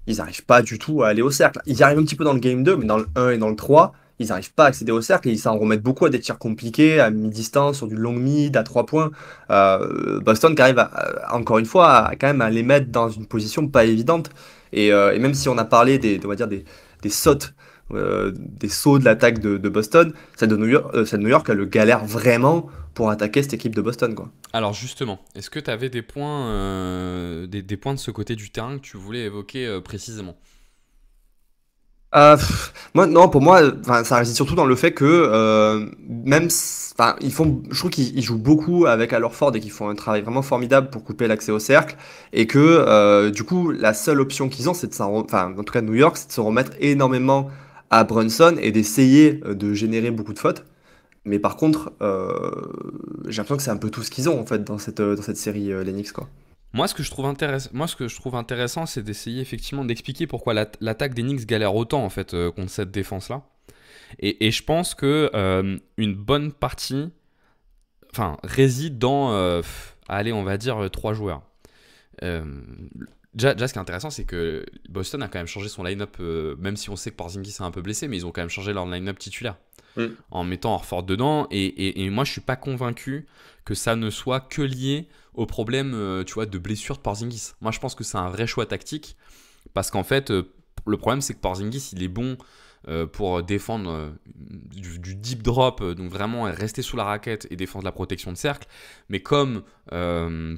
[SPEAKER 3] ils n'arrivent pas du tout à aller au cercle. Ils y arrivent un petit peu dans le game 2, mais dans le 1 et dans le 3, ils n'arrivent pas à accéder au cercle et ils s'en remettent beaucoup à des tirs compliqués, à mi-distance, sur du long mid, à 3 points. Boston qui arrive encore une fois à quand même à les mettre dans une position pas évidente. Et même si on a parlé on va dire des sautes, des sauts de l'attaque de Boston, celle de New York, elle le galère vraiment pour attaquer cette équipe de Boston, quoi.
[SPEAKER 1] Alors justement, est-ce que tu avais des points, des points de ce côté du terrain que tu voulais évoquer précisément?
[SPEAKER 3] Moi, non, pour moi, enfin, ça réside surtout dans le fait que enfin, je trouve qu'ils jouent beaucoup avec Ford et qu'ils font un travail vraiment formidable pour couper l'accès au cercle et que du coup, la seule option qu'ils ont, c'est enfin, en tout cas New York, c'est de se remettre énormément à Brunson et d'essayer de générer beaucoup de fautes. Mais par contre, j'ai l'impression que c'est un peu tout ce qu'ils ont en fait dans cette série les Knicks, quoi.
[SPEAKER 1] Moi, ce que je trouve intéressant, c'est d'essayer effectivement d'expliquer pourquoi l'attaque des Knicks galère autant en fait contre cette défense-là. Et je pense que une bonne partie, enfin, réside dans, allez, on va dire trois joueurs. Euh, déjà, ce qui est intéressant, c'est que Boston a quand même changé son line-up, même si on sait que Porzingis est un peu blessé, mais ils ont quand même changé leur line-up titulaire
[SPEAKER 3] Mm.
[SPEAKER 1] en mettant Horford dedans. Et moi, je suis pas convaincu que ça ne soit que lié au problème, tu vois, de blessure de Porzingis. Moi, je pense que c'est un vrai choix tactique parce qu'en fait, le problème, c'est que Porzingis, il est bon pour défendre du deep drop, donc vraiment rester sous la raquette et défendre la protection de cercle. Mais comme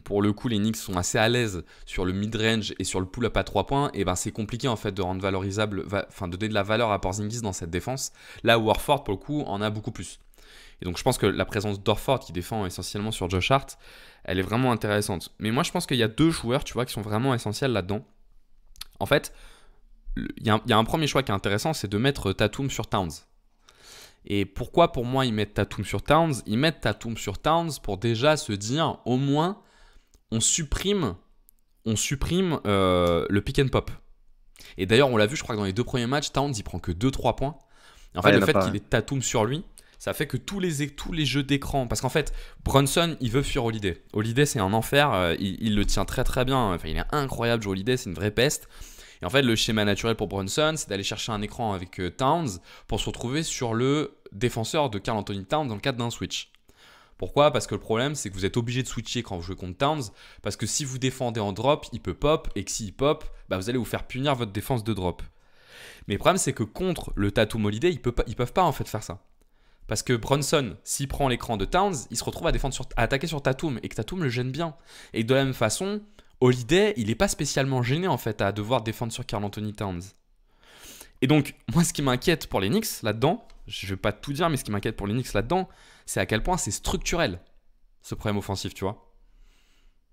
[SPEAKER 1] pour le coup les Knicks sont assez à l'aise sur le mid-range et sur le pull-up à 3 points, et ben c'est compliqué en fait de rendre valorisable, enfin de donner de la valeur à Porzingis dans cette défense. Là où Horford pour le coup en a beaucoup plus. Et donc je pense que la présence d'Horford qui défend essentiellement sur Josh Hart, elle est vraiment intéressante. Mais moi je pense qu'il y a deux joueurs, tu vois, qui sont vraiment essentiels là-dedans. En fait, il y a un premier choix qui est intéressant, c'est de mettre Tatum sur Towns. Et pourquoi pour moi ils mettent Tatum sur Towns? Ils mettent Tatum sur Towns pour déjà se dire au moins on supprime le pick and pop. Et d'ailleurs on l'a vu, je crois que dans les deux premiers matchs, Towns il prend que 2-3 points. Et en fait
[SPEAKER 3] Ouais, y
[SPEAKER 1] le
[SPEAKER 3] en a
[SPEAKER 1] fait
[SPEAKER 3] pas,
[SPEAKER 1] qu'il
[SPEAKER 3] ouais.
[SPEAKER 1] ait Tatum sur lui, ça fait que tous les jeux d'écran, parce qu'en fait Brunson il veut fuir Holiday. Holiday c'est un enfer, il le tient très très bien, enfin il est incroyable Joe Holiday, c'est une vraie peste. Et en fait, le schéma naturel pour Brunson, c'est d'aller chercher un écran avec Towns pour se retrouver sur le défenseur de Karl Anthony Towns dans le cadre d'un switch. Pourquoi? Parce que le problème, c'est que vous êtes obligé de switcher quand vous jouez contre Towns, parce que si vous défendez en drop, il peut pop, et que s'il pop, bah vous allez vous faire punir votre défense de drop. Mais le problème, c'est que contre le Tatum Holiday, ils peuvent pas en fait faire ça. Parce que Brunson, s'il prend l'écran de Towns, il se retrouve à attaquer sur Tatum, et que Tatum le gêne bien. Et de la même façon, Holiday, il n'est pas spécialement gêné en fait à devoir défendre sur Karl Anthony Towns. Et donc, moi, ce qui m'inquiète pour les Knicks là-dedans, je ne vais pas tout dire, mais ce qui m'inquiète pour les Knicks là-dedans, c'est à quel point c'est structurel, ce problème offensif, tu vois.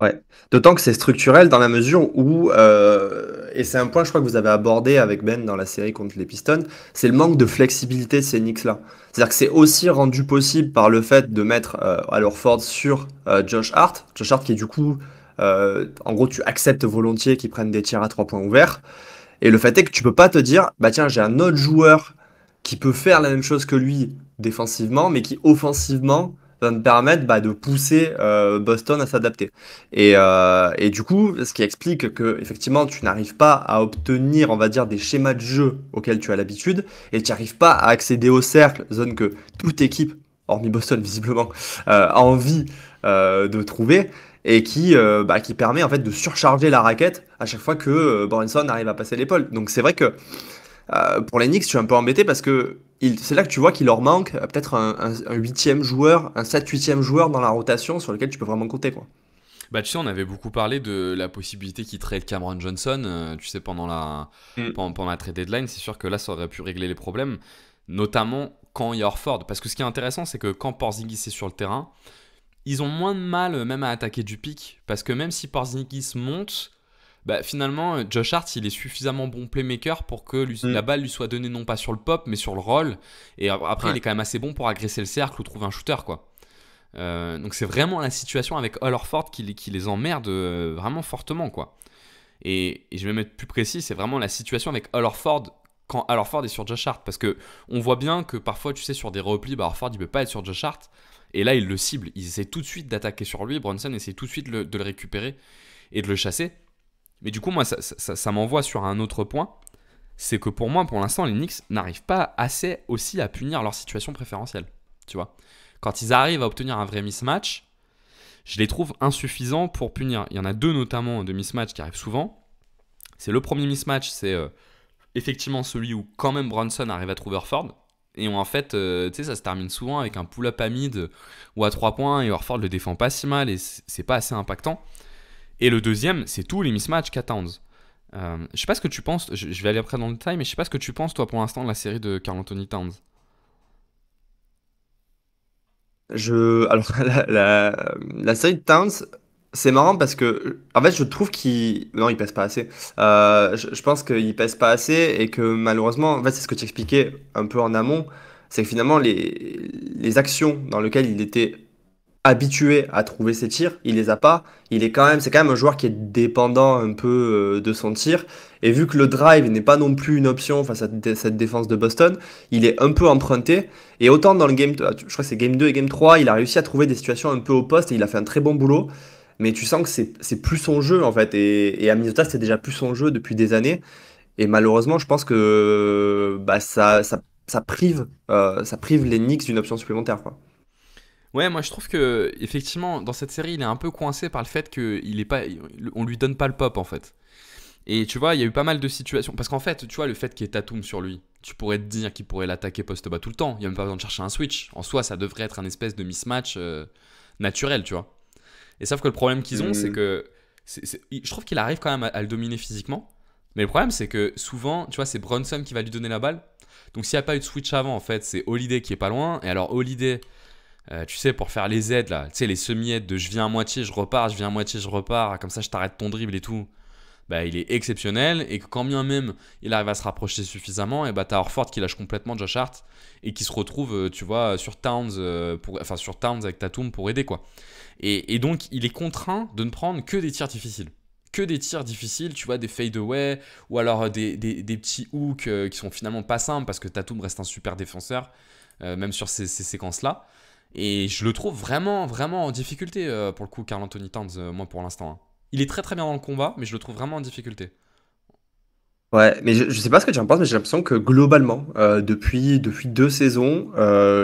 [SPEAKER 3] Ouais. D'autant que c'est structurel dans la mesure où, et c'est un point je crois que vous avez abordé avec Ben dans la série contre les Pistons, c'est le manque de flexibilité de ces Knicks-là. C'est-à-dire que c'est aussi rendu possible par le fait de mettre Al Horford sur Josh Hart. Josh Hart qui est du coup, en gros tu acceptes volontiers qu'ils prennent des tirs à 3 points ouverts. Et le fait est que tu peux pas te dire, bah tiens j'ai un autre joueur qui peut faire la même chose que lui défensivement, mais qui offensivement va me permettre de pousser Boston à s'adapter. Et du coup, ce qui explique que effectivement, tu n'arrives pas à obtenir, on va dire, des schémas de jeu auxquels tu as l'habitude, et tu n'arrives pas à accéder au cercle, zone que toute équipe, hormis Boston visiblement, a envie de trouver. Et qui permet en fait de surcharger la raquette à chaque fois que Brunson arrive à passer l'épaule. Donc c'est vrai que pour les Knicks, je suis un peu embêté parce que c'est là que tu vois qu'il leur manque peut-être un huitième joueur, un 7-8e joueur dans la rotation sur lequel tu peux vraiment compter, quoi.
[SPEAKER 1] Bah, tu sais, on avait beaucoup parlé de la possibilité qu'il trade Cameron Johnson, tu sais,
[SPEAKER 3] Mm.
[SPEAKER 1] pendant la trade deadline. C'est sûr que là, ça aurait pu régler les problèmes, notamment quand il y a Horford. Parce que ce qui est intéressant, c'est que quand Porzingis est sur le terrain, ils ont moins de mal même à attaquer du pick. Parce que même si Porzingis monte, bah, finalement, Josh Hart, il est suffisamment bon playmaker pour que la
[SPEAKER 3] Mm.
[SPEAKER 1] balle lui soit donnée non pas sur le pop, mais sur le roll. Et après, il
[SPEAKER 3] Ouais.
[SPEAKER 1] est quand même assez bon pour agresser le cercle ou trouver un shooter, quoi. Donc c'est vraiment la situation avec Al Horford qui les emmerde vraiment fortement, quoi. Et je vais mettre plus précis, c'est vraiment la situation avec Al Horford quand Al Horford est sur Josh Hart. Parce que on voit bien que parfois, tu sais, sur des replis, Horford, il peut pas être sur Josh Hart. Et là, il le cible. Il essaie tout de suite d'attaquer sur lui. Brunson essaie tout de suite de le récupérer et de le chasser. Mais du coup, moi, ça m'envoie sur un autre point. C'est que pour moi, pour l'instant, les Knicks n'arrivent pas assez aussi à punir leur situation préférentielle. Tu vois, quand ils arrivent à obtenir un vrai mismatch, je les trouve insuffisants pour punir. Il y en a deux notamment de mismatch qui arrivent souvent. C'est le premier mismatch, c'est effectivement celui où quand même Brunson arrive à trouver Horford. Et en fait, tu sais, ça se termine souvent avec un pull-up à mid ou à 3 points et Horford le défend pas si mal et c'est pas assez impactant. Et le deuxième, c'est tous les mismatchs qu'a Towns. Je sais pas ce que tu penses, je vais aller après dans le détail, mais je sais pas ce que tu penses toi pour l'instant de la série de Karl Anthony Towns.
[SPEAKER 3] Alors, la série de Towns, c'est marrant parce que, en fait, je trouve qu'il. Non, il pèse pas assez. Je pense qu'il pèse pas assez et que malheureusement, en fait, c'est ce que tu expliquais un peu en amont, c'est que finalement, les actions dans lesquelles il était habitué à trouver ses tirs, il les a pas. C'est quand même un joueur qui est dépendant un peu de son tir. Et vu que le drive n'est pas non plus une option face à cette défense de Boston, il est un peu emprunté. Et autant dans le je crois que c'est game 2 et game 3, il a réussi à trouver des situations un peu au poste et il a fait un très bon boulot. Mais tu sens que c'est plus son jeu en fait. Et à Minnesota, c'est déjà plus son jeu depuis des années. Et malheureusement, je pense que bah, ça prive les Knicks d'une option supplémentaire, quoi.
[SPEAKER 1] Ouais, moi je trouve que effectivement dans cette série il est un peu coincé par le fait qu'il est pas, on lui donne pas le pop en fait. Et tu vois, il y a eu pas mal de situations parce qu'en fait, tu vois, le fait qu'il y ait Tatum sur lui, tu pourrais te dire qu'il pourrait l'attaquer post bas tout le temps. Il y a même pas besoin de chercher un switch. En soi, ça devrait être un espèce de mismatch naturel, tu vois. Et sauf que le problème qu'ils ont, c'est
[SPEAKER 3] Hmm.
[SPEAKER 1] que je trouve qu'il arrive quand même à le dominer physiquement. Mais le problème, c'est que souvent, tu vois, c'est Brunson qui va lui donner la balle. Donc s'il n'y a pas eu de switch avant, en fait, c'est Holiday qui est pas loin. Et alors Holiday, tu sais, pour faire les aides, là, tu sais, les semi-aides de je viens à moitié, je repars, je viens à moitié, je repars, comme ça je t'arrête ton dribble et tout, bah, il est exceptionnel. Et que quand bien même il arrive à se rapprocher suffisamment, et bah, t'as Horford qui lâche complètement Josh Hart et qui se retrouve, tu vois, sur Towns, sur Towns avec Tatum pour aider, quoi. Et donc, il est contraint de ne prendre que des tirs difficiles. Que des tirs difficiles, tu vois, des fade-away, ou alors des petits hooks qui sont finalement pas simples parce que Tatum reste un super défenseur, même sur ces séquences-là. Et je le trouve vraiment, vraiment en difficulté pour le coup, Karl Anthony Towns, moi pour l'instant, hein. Il est très très bien dans le combat, mais je le trouve vraiment en difficulté.
[SPEAKER 3] Ouais, mais je sais pas ce que tu en penses, mais j'ai l'impression que globalement, depuis 2 saisons,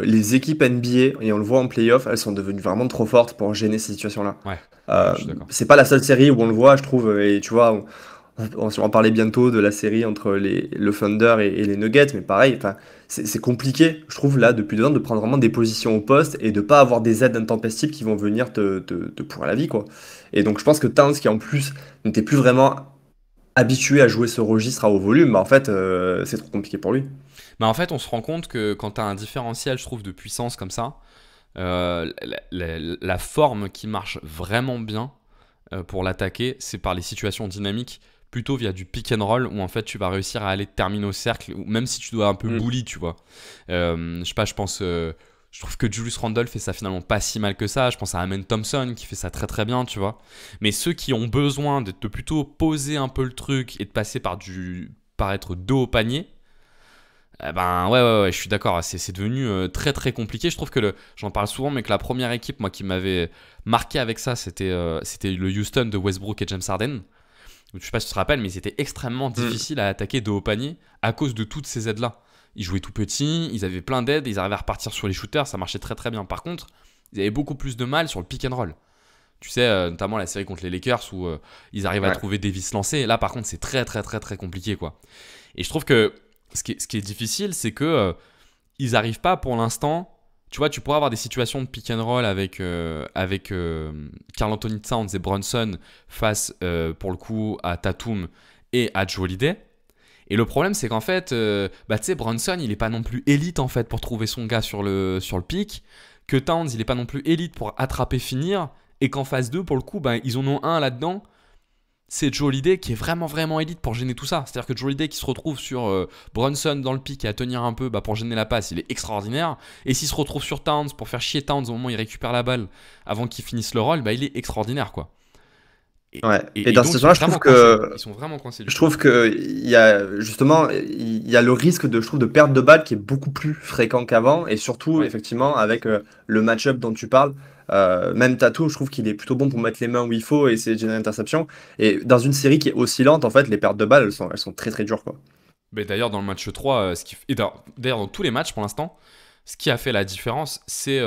[SPEAKER 3] les équipes NBA, et on le voit en playoff, elles sont devenues vraiment trop fortes pour gêner ces situations-là.
[SPEAKER 1] Ouais, ouais,
[SPEAKER 3] Euh,
[SPEAKER 1] je suis d'accord.
[SPEAKER 3] c'est pas la seule série où on le voit, je trouve, et tu vois, on va en parler bientôt de la série entre le Thunder et les Nuggets, mais pareil, enfin, c'est compliqué, je trouve, là, depuis 2 ans, de prendre vraiment des positions au poste et de pas avoir des aides intempestives qui vont venir te pourrir la vie, quoi. Et donc, je pense que Towns, qui en plus n'était plus vraiment habitué à jouer ce registre à haut volume, bah en fait, c'est trop compliqué pour lui.
[SPEAKER 1] Mais en fait, on se rend compte que quand tu as un différentiel, je trouve, de puissance comme ça, la forme qui marche vraiment bien pour l'attaquer, c'est par les situations dynamiques, plutôt via du pick and roll, où en fait tu vas réussir à aller terminer au cercle, ou même si tu dois un peu
[SPEAKER 3] Mm.
[SPEAKER 1] bully, tu vois. Je sais pas, je trouve que Julius Randle fait ça finalement pas si mal que ça. Je pense à Amen Thompson qui fait ça très très bien, tu vois. Mais ceux qui ont besoin de plutôt poser un peu le truc et de passer par être dos au panier, eh ben ouais, je suis d'accord, c'est devenu très très compliqué. Je trouve que j'en parle souvent, mais que la première équipe, moi, qui m'avait marqué avec ça, c'était le Houston de Westbrook et James Harden. Je sais pas si tu te rappelles, mais c'était extrêmement
[SPEAKER 3] Mm.
[SPEAKER 1] difficile à attaquer de haut panier à cause de toutes ces aides-là. Ils jouaient tout petits, ils avaient plein d'aides, ils arrivaient à repartir sur les shooters, ça marchait très très bien. Par contre, ils avaient beaucoup plus de mal sur le pick and roll. Tu sais, notamment la série contre les Lakers où ils arrivent à
[SPEAKER 3] Ouais.
[SPEAKER 1] trouver Davis lancé. Là, par contre, c'est très très très très compliqué, quoi. Et je trouve que ce qui est difficile, c'est que ils arrivent pas pour l'instant. Tu vois, tu pourrais avoir des situations de pick and roll avec Karl Anthony Towns et Brunson face, pour le coup, à Tatum et à Joe Holiday. Et le problème, c'est qu'en fait, bah, tu sais, Brunson, il est pas non plus élite en fait pour trouver son gars sur le pick. Que Towns, il est pas non plus élite pour attraper, finir. Et qu'en phase 2, pour le coup, bah, ils en ont un là-dedans, c'est Joe Holiday qui est vraiment vraiment élite pour gêner tout ça. C'est-à-dire que Joe Holiday qui se retrouve sur Brunson dans le pic et à tenir un peu bah, pour gêner la passe, il est extraordinaire. Et s'il se retrouve sur Towns pour faire chier Towns au moment où il récupère la balle avant qu'il finisse le rôle, bah, il est extraordinaire, quoi. Et,
[SPEAKER 3] Ouais. Et
[SPEAKER 1] et
[SPEAKER 3] dans cette
[SPEAKER 1] donc ils sont
[SPEAKER 3] saison-là,
[SPEAKER 1] vraiment coincés. Ils sont vraiment coincés du
[SPEAKER 3] je
[SPEAKER 1] coup.
[SPEAKER 3] trouve que il y a justement, il y a le risque je trouve, de perte de balle qui est beaucoup plus fréquent qu'avant, et surtout,
[SPEAKER 1] Ouais.
[SPEAKER 3] effectivement, avec le match-up dont tu parles. Même Tatum, je trouve qu'il est plutôt bon pour mettre les mains où il faut et essayer de générer l'interception. Et dans une série qui est oscillante, en fait, les pertes de balles, elles sont très très dures, quoi.
[SPEAKER 1] Mais d'ailleurs, dans le match 3, et d'ailleurs dans tous les matchs pour l'instant, ce qui a fait la différence, c'est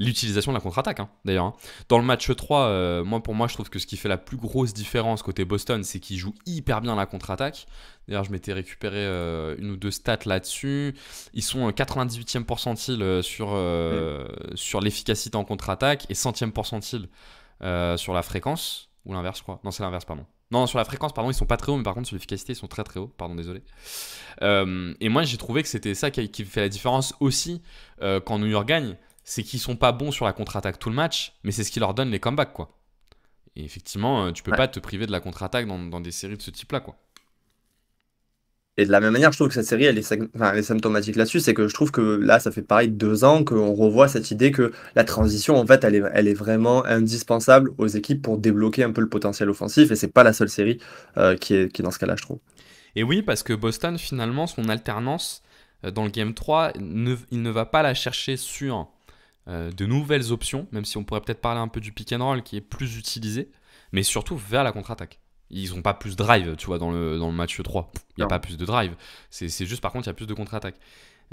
[SPEAKER 1] l'utilisation de la contre-attaque, hein, d'ailleurs. Hein. Dans le match 3, pour moi, je trouve que ce qui fait la plus grosse différence côté Boston, c'est qu'ils jouent hyper bien la contre-attaque. D'ailleurs, je m'étais récupéré une ou deux stats là-dessus. Ils sont 98e percentile sur l'efficacité en contre-attaque et 100e percentile sur la fréquence. Ou l'inverse, je crois. Non, c'est l'inverse, pardon. Non, sur la fréquence, pardon, ils sont pas très hauts, mais par contre, sur l'efficacité, ils sont très très hauts. Pardon, désolé. Et moi, j'ai trouvé que c'était ça qui fait la différence aussi quand New York gagne. C'est qu'ils sont pas bons sur la contre-attaque tout le match, mais c'est ce qui leur donne les comebacks, quoi. Et effectivement, tu peux pas te priver de la contre-attaque dans des séries de ce type-là, quoi.
[SPEAKER 3] Et de la même manière, je trouve que cette série, elle est symptomatique là-dessus. C'est que je trouve que là, ça fait pareil 2 ans qu'on revoit cette idée que la transition, en fait, elle est vraiment indispensable aux équipes pour débloquer un peu le potentiel offensif. Et c'est pas la seule série qui est dans ce cas-là, je trouve.
[SPEAKER 1] Et oui, parce que Boston, finalement, son alternance dans le Game 3, il ne va pas la chercher sur de nouvelles options, même si on pourrait peut-être parler un peu du pick and roll qui est plus utilisé, mais surtout vers la contre-attaque. Ils n'ont pas plus de drive, tu vois, dans le match 3. Il n'y a pas plus de drive. C'est juste, par contre, il y a plus de contre-attaque.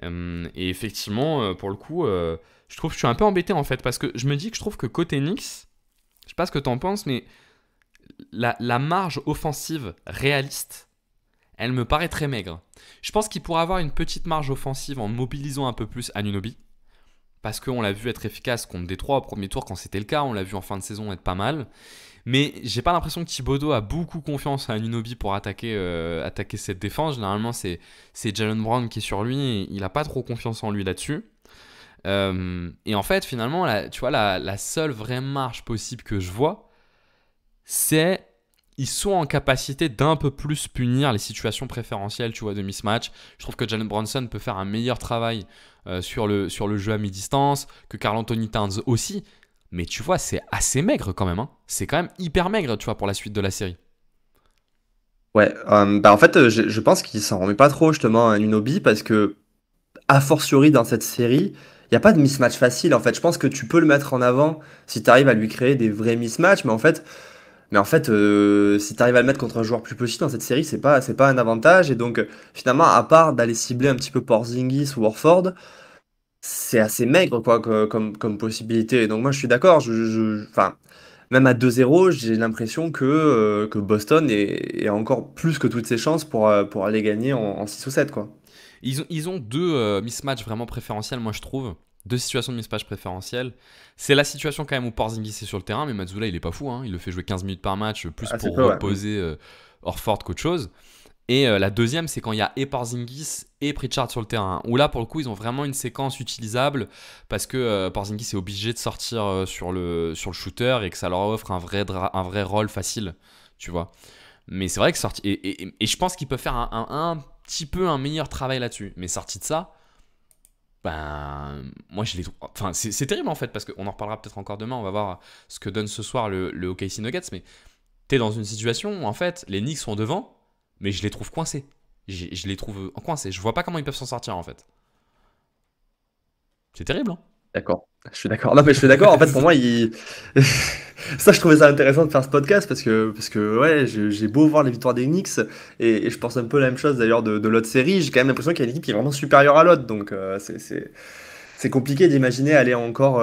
[SPEAKER 1] Et effectivement, pour le coup, je trouve que je suis un peu embêté, en fait, parce que je me dis que je trouve que côté Knicks, je sais pas ce que tu en penses, mais la marge offensive réaliste, elle me paraît très maigre. Je pense qu'il pourrait avoir une petite marge offensive en mobilisant un peu plus Anunoby, parce qu'on l'a vu être efficace contre Détroit au premier tour quand c'était le cas, on l'a vu en fin de saison être pas mal. Mais j'ai pas l'impression que Thibodeau a beaucoup confiance à Anunoby pour attaquer cette défense. Généralement, c'est Jalen Brown qui est sur lui et il a pas trop confiance en lui là-dessus. Et en fait, finalement, tu vois, la seule vraie marge possible que je vois, c'est ils sont en capacité d'un peu plus punir les situations préférentielles, tu vois, de mismatch. Je trouve que Jalen Brunson peut faire un meilleur travail sur le jeu à mi-distance, que Karl Anthony Towns aussi. Mais tu vois, c'est assez maigre quand même. Hein. C'est quand même hyper maigre, tu vois, pour la suite de la série.
[SPEAKER 3] Ouais, en fait, je pense qu'il s'en remet pas trop justement à Anunoby parce que, a fortiori dans cette série, il n'y a pas de mismatch facile. En fait, je pense que tu peux le mettre en avant si tu arrives à lui créer des vrais mismatchs, mais en fait, si tu arrives à le mettre contre un joueur plus petit dans cette série, c'est pas un avantage. Et donc, finalement, à part d'aller cibler un petit peu Porzingis ou Horford, c'est assez maigre quoi, comme possibilité. Et donc, moi, je suis d'accord. Enfin, même à 2-0, j'ai l'impression que Boston est encore plus que toutes ses chances pour aller gagner en 6 ou 7, quoi.
[SPEAKER 1] Ils ont deux mismatchs vraiment préférentiels, moi je trouve. Deux situations de mismatch préférentielles. C'est la situation quand même où Porzingis est sur le terrain, mais Mazzulla il est pas fou. Hein. Il le fait jouer 15 minutes par match, plus
[SPEAKER 3] Assez
[SPEAKER 1] pour
[SPEAKER 3] peu, ouais.
[SPEAKER 1] reposer Horford qu'autre chose. Et la deuxième, c'est quand il y a et Porzingis et Pritchard sur le terrain. Où là, pour le coup, ils ont vraiment une séquence utilisable parce que Porzingis est obligé de sortir sur le shooter et que ça leur offre un vrai rôle facile, tu vois. Mais c'est vrai que sorti et je pense qu'ils peuvent faire un petit peu un meilleur travail là-dessus. Mais sorti de ça, ben moi je les trouve. Enfin, c'est terrible en fait parce qu'on en reparlera peut-être encore demain. On va voir ce que donne ce soir le OKC Nuggets. Mais t'es dans une situation où en fait les Knicks sont devant. Mais je les trouve coincés. Je les trouve coincés. Je vois pas comment ils peuvent s'en sortir en fait. C'est terrible, hein.
[SPEAKER 3] D'accord. Je suis d'accord. Non, mais je suis d'accord. En fait, pour moi, ça, je trouvais ça intéressant de faire ce podcast parce que ouais, j'ai beau voir les victoires des Knicks et je pense un peu la même chose d'ailleurs de l'autre série. J'ai quand même l'impression qu'il y a une équipe qui est vraiment supérieure à l'autre. Donc, c'est compliqué d'imaginer aller encore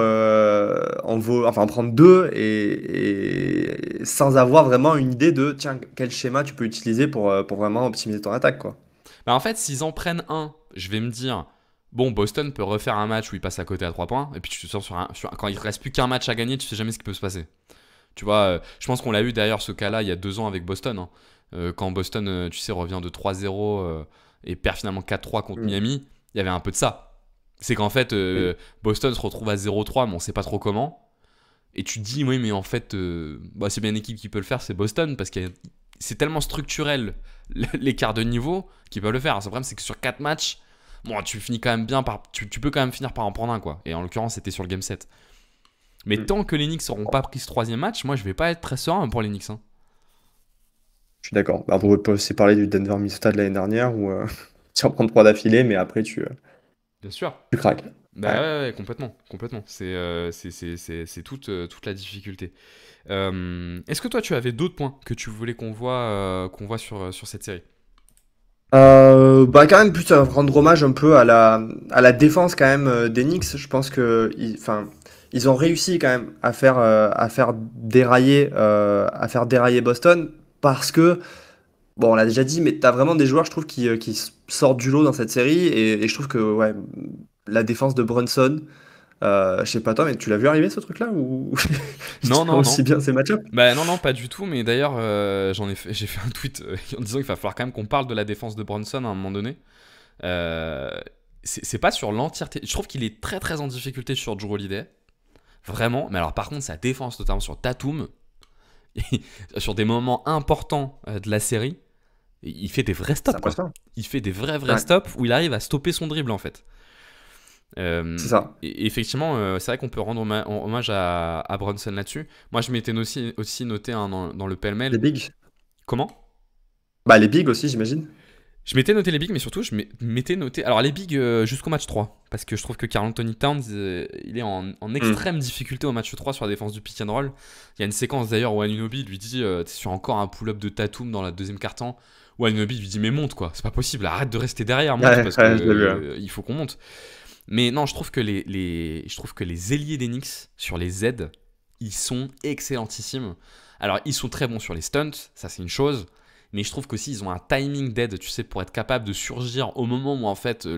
[SPEAKER 3] enfin prendre deux et sans avoir vraiment une idée de tiens, quel schéma tu peux utiliser pour vraiment optimiser ton attaque, quoi.
[SPEAKER 1] Bah en fait, s'ils en prennent un, je vais me dire, bon, Boston peut refaire un match où il passe à côté à 3 points, et puis tu te sors quand il ne reste plus qu'un match à gagner, tu sais jamais ce qui peut se passer. Tu vois, je pense qu'on l'a eu d'ailleurs ce cas-là il y a 2 ans avec Boston. Hein. Quand Boston, tu sais, revient de 3-0 et perd finalement 4-3 contre Miami, il y avait un peu de ça. C'est qu'en fait, Boston se retrouve à 0-3, mais on sait pas trop comment. Et tu te dis, oui, mais en fait, c'est bien une équipe qui peut le faire, c'est Boston, parce que c'est tellement structurel l'écart de niveau qu'ils peuvent le faire. Le problème, c'est que sur 4 matchs, bon, tu finis quand même bien tu peux quand même finir par en prendre un, quoi. Et en l'occurrence, c'était sur le Game 7. Mais tant que les Knicks n'auront pas pris ce 3e match, moi, je vais pas être très serein pour les Knicks. Hein.
[SPEAKER 3] Je suis d'accord. Bah, on peut aussi parler du Denver Minnesota de l'année dernière où tu en prends 3 d'affilée, mais après
[SPEAKER 1] Bien sûr.
[SPEAKER 3] tu craques.
[SPEAKER 1] Bah
[SPEAKER 3] Ouais.
[SPEAKER 1] ouais, complètement. C'est toute la difficulté. Est-ce que toi, tu avais d'autres points que tu voulais qu'on voit sur cette série?
[SPEAKER 3] Quand même plus rendre hommage un peu à la défense quand même des Knicks. Je pense que enfin, ils ont réussi quand même à faire dérailler Boston parce que, bon, on l'a déjà dit, mais t'as vraiment des joueurs, je trouve, qui sortent du lot dans cette série. Et je trouve que ouais, la défense de Brunson, je sais pas toi, mais tu l'as vu arriver ce truc-là ou il
[SPEAKER 1] Non,
[SPEAKER 3] tient
[SPEAKER 1] non,
[SPEAKER 3] aussi
[SPEAKER 1] non.
[SPEAKER 3] bien ses match-ups?
[SPEAKER 1] Bah non, non, pas du tout. Mais d'ailleurs, j'ai fait un tweet en disant qu'il va falloir quand même qu'on parle de la défense de Bronson à un moment donné. Euh, c'est pas sur l'entièreté. Je trouve qu'il est très très en difficulté sur Jrue Holiday. Vraiment. Mais alors par contre, sa défense, notamment sur Tatum, sur des moments importants de la série, il fait des vrais
[SPEAKER 3] C'est
[SPEAKER 1] stops, quoi.
[SPEAKER 3] impressionnant.
[SPEAKER 1] Il fait des vrais
[SPEAKER 3] Ouais,
[SPEAKER 1] stops où il arrive à stopper son dribble, en fait.
[SPEAKER 3] c'est ça.
[SPEAKER 1] Et effectivement, c'est vrai qu'on peut rendre hommage à Brunson là-dessus. Moi, je m'étais aussi noté hein, dans le
[SPEAKER 3] Les
[SPEAKER 1] pêle-mêle.
[SPEAKER 3] bigs.
[SPEAKER 1] Comment?
[SPEAKER 3] Bah, les bigs aussi, j'imagine.
[SPEAKER 1] Je m'étais noté les bigs, mais surtout, m'étais noté. Alors, les bigs jusqu'au match 3. Parce que je trouve que Karl Anthony Towns, il est en
[SPEAKER 3] Hmm.
[SPEAKER 1] extrême difficulté au match 3 sur la défense du pick and roll. Il y a une séquence d'ailleurs où Anunoby lui dit t'es sur encore un pull-up de Tatum dans la deuxième quart-temps. Où Anunoby lui dit mais monte quoi, c'est pas possible, arrête de rester derrière, monte
[SPEAKER 3] Ouais,
[SPEAKER 1] parce que
[SPEAKER 3] ouais, je l'ai vu, hein.
[SPEAKER 1] il faut qu'on monte. Mais non, je trouve que je trouve que les ailiers des Knicks sur les Z, ils sont excellentissimes. Alors, ils sont très bons sur les stunts, ça c'est une chose. Mais je trouve qu'aussi, ils ont un timing d'aide, tu sais, pour être capable de surgir au moment où, en fait,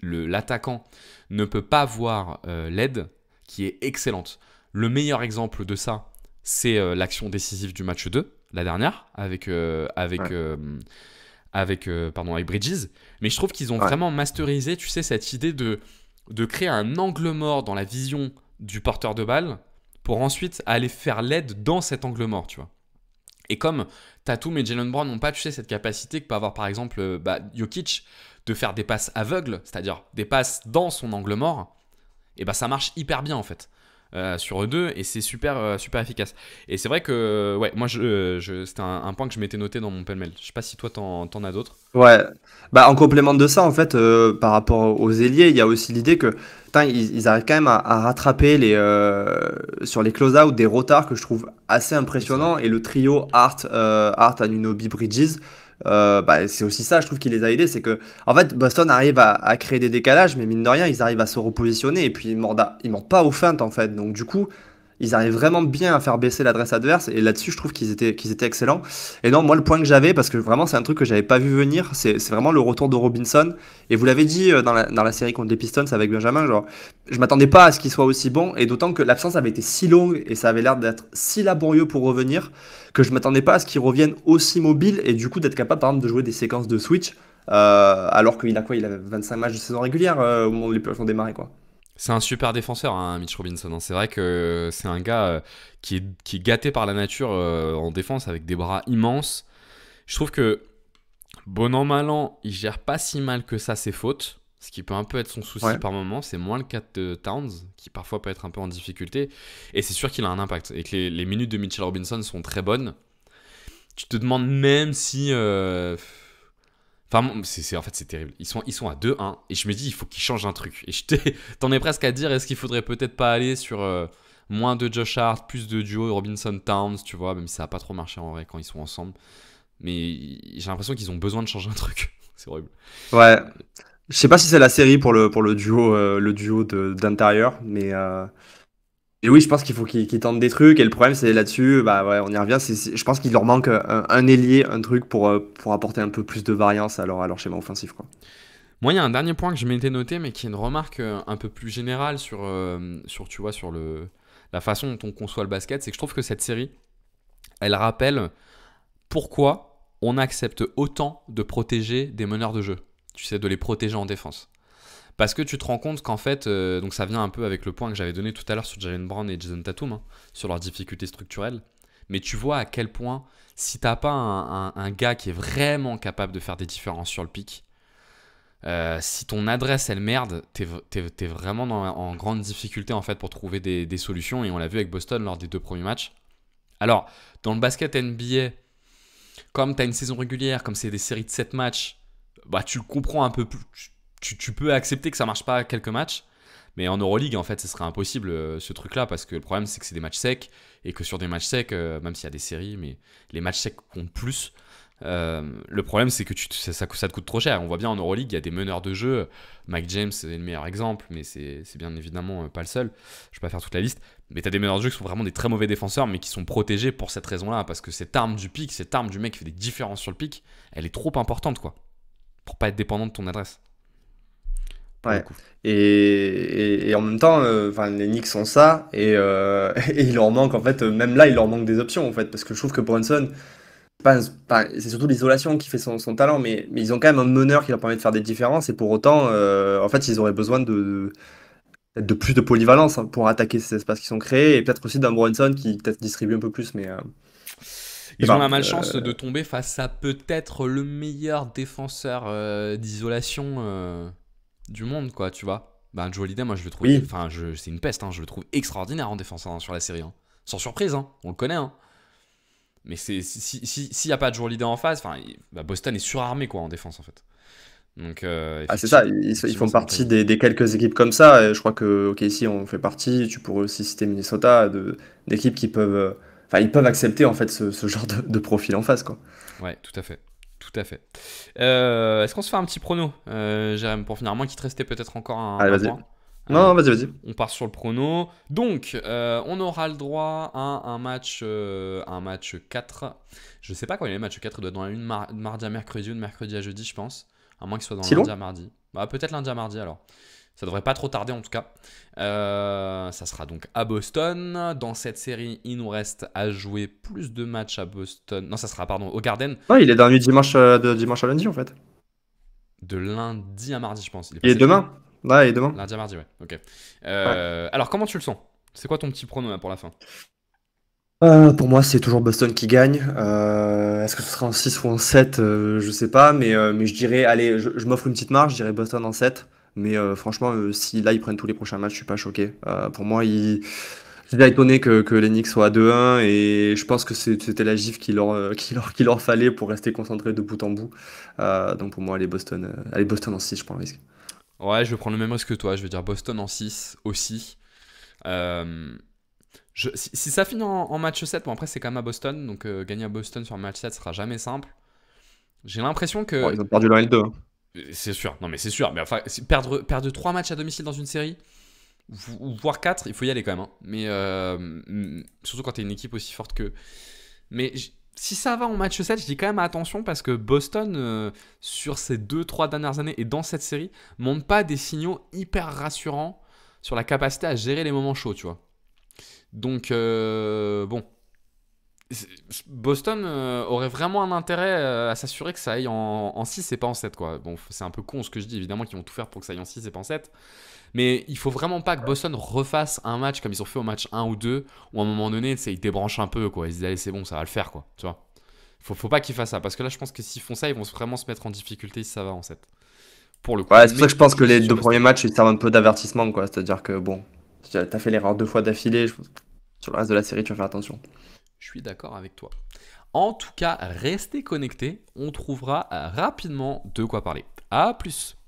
[SPEAKER 1] l'attaquant ne peut pas voir l'aide, qui est excellente. Le meilleur exemple de ça, c'est l'action décisive du match 2, la dernière,
[SPEAKER 3] Ouais,
[SPEAKER 1] avec Bridges. Mais je trouve qu'ils ont
[SPEAKER 3] ouais.
[SPEAKER 1] vraiment masterisé, tu sais, cette idée de créer un angle mort dans la vision du porteur de balle pour ensuite aller faire l'aide dans cet angle mort, tu vois. Et comme Tatum et Jalen Brown n'ont pas, tu sais, cette capacité que peut avoir par exemple Jokic de faire des passes aveugles, c'est-à-dire des passes dans son angle mort, et bah ça marche hyper bien en fait. Sur eux deux et c'est super efficace. Et c'est vrai que ouais, moi c'était un point que je m'étais noté dans mon pêle-mêle. Je sais pas si toi t'en as d'autres.
[SPEAKER 3] Ouais, bah en complément de ça, en fait, par rapport aux ailiers, il y a aussi l'idée que putain, ils arrivent quand même à rattraper sur les close-out des retards que je trouve assez
[SPEAKER 1] Oui, c'est vrai.
[SPEAKER 3] impressionnants. Et le trio Hart, Anunoby, Bridges, bah, c'est aussi ça, je trouve, qui les a aidés. C'est que, en fait, Boston arrive à créer des décalages, mais mine de rien, ils arrivent à se repositionner et puis ils mordent pas aux feintes, en fait. Donc, du coup, ils arrivent vraiment bien à faire baisser l'adresse adverse. Et là-dessus, je trouve qu'ils étaient excellents. Et non, moi, le point que j'avais, parce que vraiment, c'est un truc que j'avais pas vu venir, c'est vraiment le retour de Robinson. Et vous l'avez dit dans la série contre les Pistons avec Benjamin, genre, je m'attendais pas à ce qu'il soit aussi bon, et d'autant que l'absence avait été si longue et ça avait l'air d'être si laborieux pour revenir que je m'attendais pas à ce qu'il revienne aussi mobile et du coup d'être capable, par exemple, de jouer des séquences de switch, alors qu'il a quoi? Il avait 25 matchs de saison régulière au moment où les playoffs ont démarré, quoi.
[SPEAKER 1] C'est un super défenseur, hein, Mitch Robinson, hein. C'est vrai que c'est un gars qui est gâté par la nature en défense avec des bras immenses. Je trouve que bon an, mal an, il gère pas si mal que ça ses fautes, ce qui peut un peu être son souci
[SPEAKER 3] Ouais.
[SPEAKER 1] par moment. C'est moins le cas de Towns, qui parfois peut être un peu en difficulté. Et c'est sûr qu'il a un impact. Et que les minutes de Mitchell Robinson sont très bonnes. Tu te demandes même si. Enfin, en fait, c'est terrible. Ils sont à 2-1. Et je me dis, il faut qu'ils changent un truc. Et t'en es presque à dire, est-ce qu'il faudrait peut-être pas aller sur moins de Josh Hart, plus de duo Robinson-Towns, tu vois, même si ça a pas trop marché en vrai quand ils sont ensemble. Mais j'ai l'impression qu'ils ont besoin de changer un truc. C'est horrible.
[SPEAKER 3] Ouais. Je sais pas si c'est la série pour le duo d'intérieur, mais et oui, je pense qu'il faut qu'ils tentent des trucs. Et le problème, c'est là-dessus, bah ouais, on y revient. Je pense qu'il leur manque un ailier, un truc pour apporter un peu plus de variance à leur schéma offensif, quoi.
[SPEAKER 1] Moi, il y a un dernier point que je m'étais noté, mais qui est une remarque un peu plus générale tu vois, sur la façon dont on conçoit le basket, c'est que je trouve que cette série, elle rappelle pourquoi on accepte autant de protéger des meneurs de jeu. Tu sais, de les protéger en défense. Parce que tu te rends compte qu'en fait, donc ça vient un peu avec le point que j'avais donné tout à l'heure sur Jalen Brown et Jason Tatum, hein, sur leurs difficultés structurelles. Mais tu vois à quel point, si t'as pas un gars qui est vraiment capable de faire des différences sur le pic, si ton adresse elle merde, t'es vraiment en grande difficulté en fait pour trouver des solutions. Et on l'a vu avec Boston lors des 2 premiers matchs. Alors, dans le basket NBA, comme tu as une saison régulière, comme c'est des séries de 7 matchs, bah tu le comprends un peu plus. Tu peux accepter que ça marche pas à quelques matchs. Mais en Euroleague, en fait, ce serait impossible ce truc-là parce que le problème, c'est que c'est des matchs secs et que sur des matchs secs, même s'il y a des séries, mais les matchs secs comptent plus. Le problème, c'est que ça te coûte trop cher. On voit bien en Euroleague, il y a des meneurs de jeu. Mike James est le meilleur exemple, mais c'est bien évidemment pas le seul. Je vais pas faire toute la liste. Mais tu as des meneurs de jeu qui sont vraiment des très mauvais défenseurs, mais qui sont protégés pour cette raison-là. Parce que cette arme du pic, cette arme du mec qui fait des différences sur le pic, elle est trop importante, quoi. Pour pas être dépendant de ton adresse. Pour le
[SPEAKER 3] Ouais.
[SPEAKER 1] coup.
[SPEAKER 3] Et en même temps, enfin, les Knicks sont ça, et il leur manque, en fait, même là, il leur manque des options, en fait, parce que je trouve que Brunson, c'est surtout l'isolation qui fait son talent, mais ils ont quand même un meneur qui leur permet de faire des différences, et pour autant, en fait, ils auraient besoin de plus de polyvalence, hein, pour attaquer ces espaces qui sont créés, et peut-être aussi d'un Brunson qui peut-être distribue un peu plus, mais je sais
[SPEAKER 1] Ils ont
[SPEAKER 3] pas.
[SPEAKER 1] la malchance de tomber face à peut-être le meilleur défenseur d'isolation du monde, quoi, tu vois. Ben, Joe Holiday, moi, je le trouve.
[SPEAKER 3] Oui,
[SPEAKER 1] Enfin, c'est une peste, hein, je le trouve extraordinaire en défense hein, sur la série. Hein. Sans surprise, hein, on le connaît. Hein. Mais s'il n'y a pas de Joe Holiday en face, Boston est surarmé, quoi, en défense, en fait. Donc,
[SPEAKER 3] ah, c'est ça, ils
[SPEAKER 1] effectivement,
[SPEAKER 3] font
[SPEAKER 1] ça m'étonne.
[SPEAKER 3] partie des quelques équipes comme ça, et je crois que OKC en fait partie, tu pourrais aussi citer Minnesota, d'équipes qui peuvent, enfin, ils peuvent accepter en fait ce genre de profil en face, quoi.
[SPEAKER 1] Ouais, tout à fait. Tout à fait. Est-ce qu'on se fait un petit prono, Jérém, pour finir, à moins qu'il te restait peut-être encore
[SPEAKER 3] Allez,
[SPEAKER 1] un
[SPEAKER 3] vas-y.
[SPEAKER 1] point.
[SPEAKER 3] Non,
[SPEAKER 1] Allez,
[SPEAKER 3] vas-y, vas-y.
[SPEAKER 1] on part sur le prono. Donc, on aura le droit à un match 4. Je sais pas quand il y a le match 4, il doit être dans la une mardi à mercredi ou de mercredi à jeudi, je pense. À moins qu'il soit dans le
[SPEAKER 3] Si
[SPEAKER 1] lundi
[SPEAKER 3] loin?
[SPEAKER 1] à mardi. Bah, peut-être lundi à mardi alors. Ça devrait pas trop tarder en tout cas. Ça sera donc à Boston. Dans cette série, il nous reste à jouer plus de matchs à Boston. Non, ça sera, pardon, au Garden.
[SPEAKER 3] Ouais, il est dans la nuit de dimanche à lundi en fait.
[SPEAKER 1] De lundi à mardi, je pense. Il est
[SPEAKER 3] Il est
[SPEAKER 1] passé lundi?
[SPEAKER 3] demain? Ouais, il est demain.
[SPEAKER 1] Lundi à mardi, ouais. Ok.
[SPEAKER 3] Ouais.
[SPEAKER 1] Alors, comment tu le sens? C'est quoi ton petit prono là, pour la fin?
[SPEAKER 3] Pour moi, c'est toujours Boston qui gagne. Est-ce que ce sera en 6 ou en 7? Je sais pas, mais je dirais, allez, je m'offre une petite marge, je dirais Boston en 7. Mais franchement, si là ils prennent tous les prochains matchs, je suis pas choqué. Pour moi, je suis bien étonné que les Knicks soient à 2-1 et je pense que c'était la gifle qu'il leur fallait pour rester concentré de bout en bout. Donc pour moi, allez Boston en 6, je prends le risque.
[SPEAKER 1] Ouais, je vais prendre le même risque que toi. Je vais dire Boston en 6 aussi. Euh, si ça finit en match 7, bon après c'est quand même à Boston. Donc gagner à Boston sur un match 7 sera jamais simple. J'ai l'impression
[SPEAKER 3] Bon,
[SPEAKER 1] que.
[SPEAKER 3] ils ont perdu le 1 et le 2, hein.
[SPEAKER 1] C'est sûr, non mais c'est sûr. Mais enfin, perdre 3 matchs à domicile dans une série, ou voire 4, il faut y aller quand même. Hein. Mais surtout quand t'es une équipe aussi forte que. Mais si ça va en match 7, je dis quand même attention parce que Boston, sur ces 2-3 dernières années et dans cette série, montre pas des signaux hyper rassurants sur la capacité à gérer les moments chauds, tu vois. Donc, bon. Boston aurait vraiment un intérêt à s'assurer que ça aille en 6 et pas en 7, quoi. Bon, c'est un peu con ce que je dis, évidemment qu'ils vont tout faire pour que ça aille en 6 et pas en 7. Mais il faut vraiment pas que Boston refasse un match comme ils ont fait au match 1 ou 2, où à un moment donné, ils débranchent un peu, quoi. Ils se disent, allez, c'est bon, ça va le faire, quoi. Tu vois. Faut pas qu'ils fassent ça, parce que là, je pense que s'ils font ça, ils vont vraiment se mettre en difficulté si ça va en 7. Pour le coup.
[SPEAKER 3] Ouais, c'est pour ça
[SPEAKER 1] Mais
[SPEAKER 3] que je pense que
[SPEAKER 1] je
[SPEAKER 3] les
[SPEAKER 1] suis sur
[SPEAKER 3] deux premiers
[SPEAKER 1] Boston.
[SPEAKER 3] matchs, ils servent un peu d'avertissement, quoi. C'est-à-dire que bon, si t'as fait l'erreur 2 fois d'affilée, sur le reste de la série, tu vas faire attention.
[SPEAKER 1] Je suis d'accord avec toi. En tout cas, restez connectés, on trouvera rapidement de quoi parler. A plus.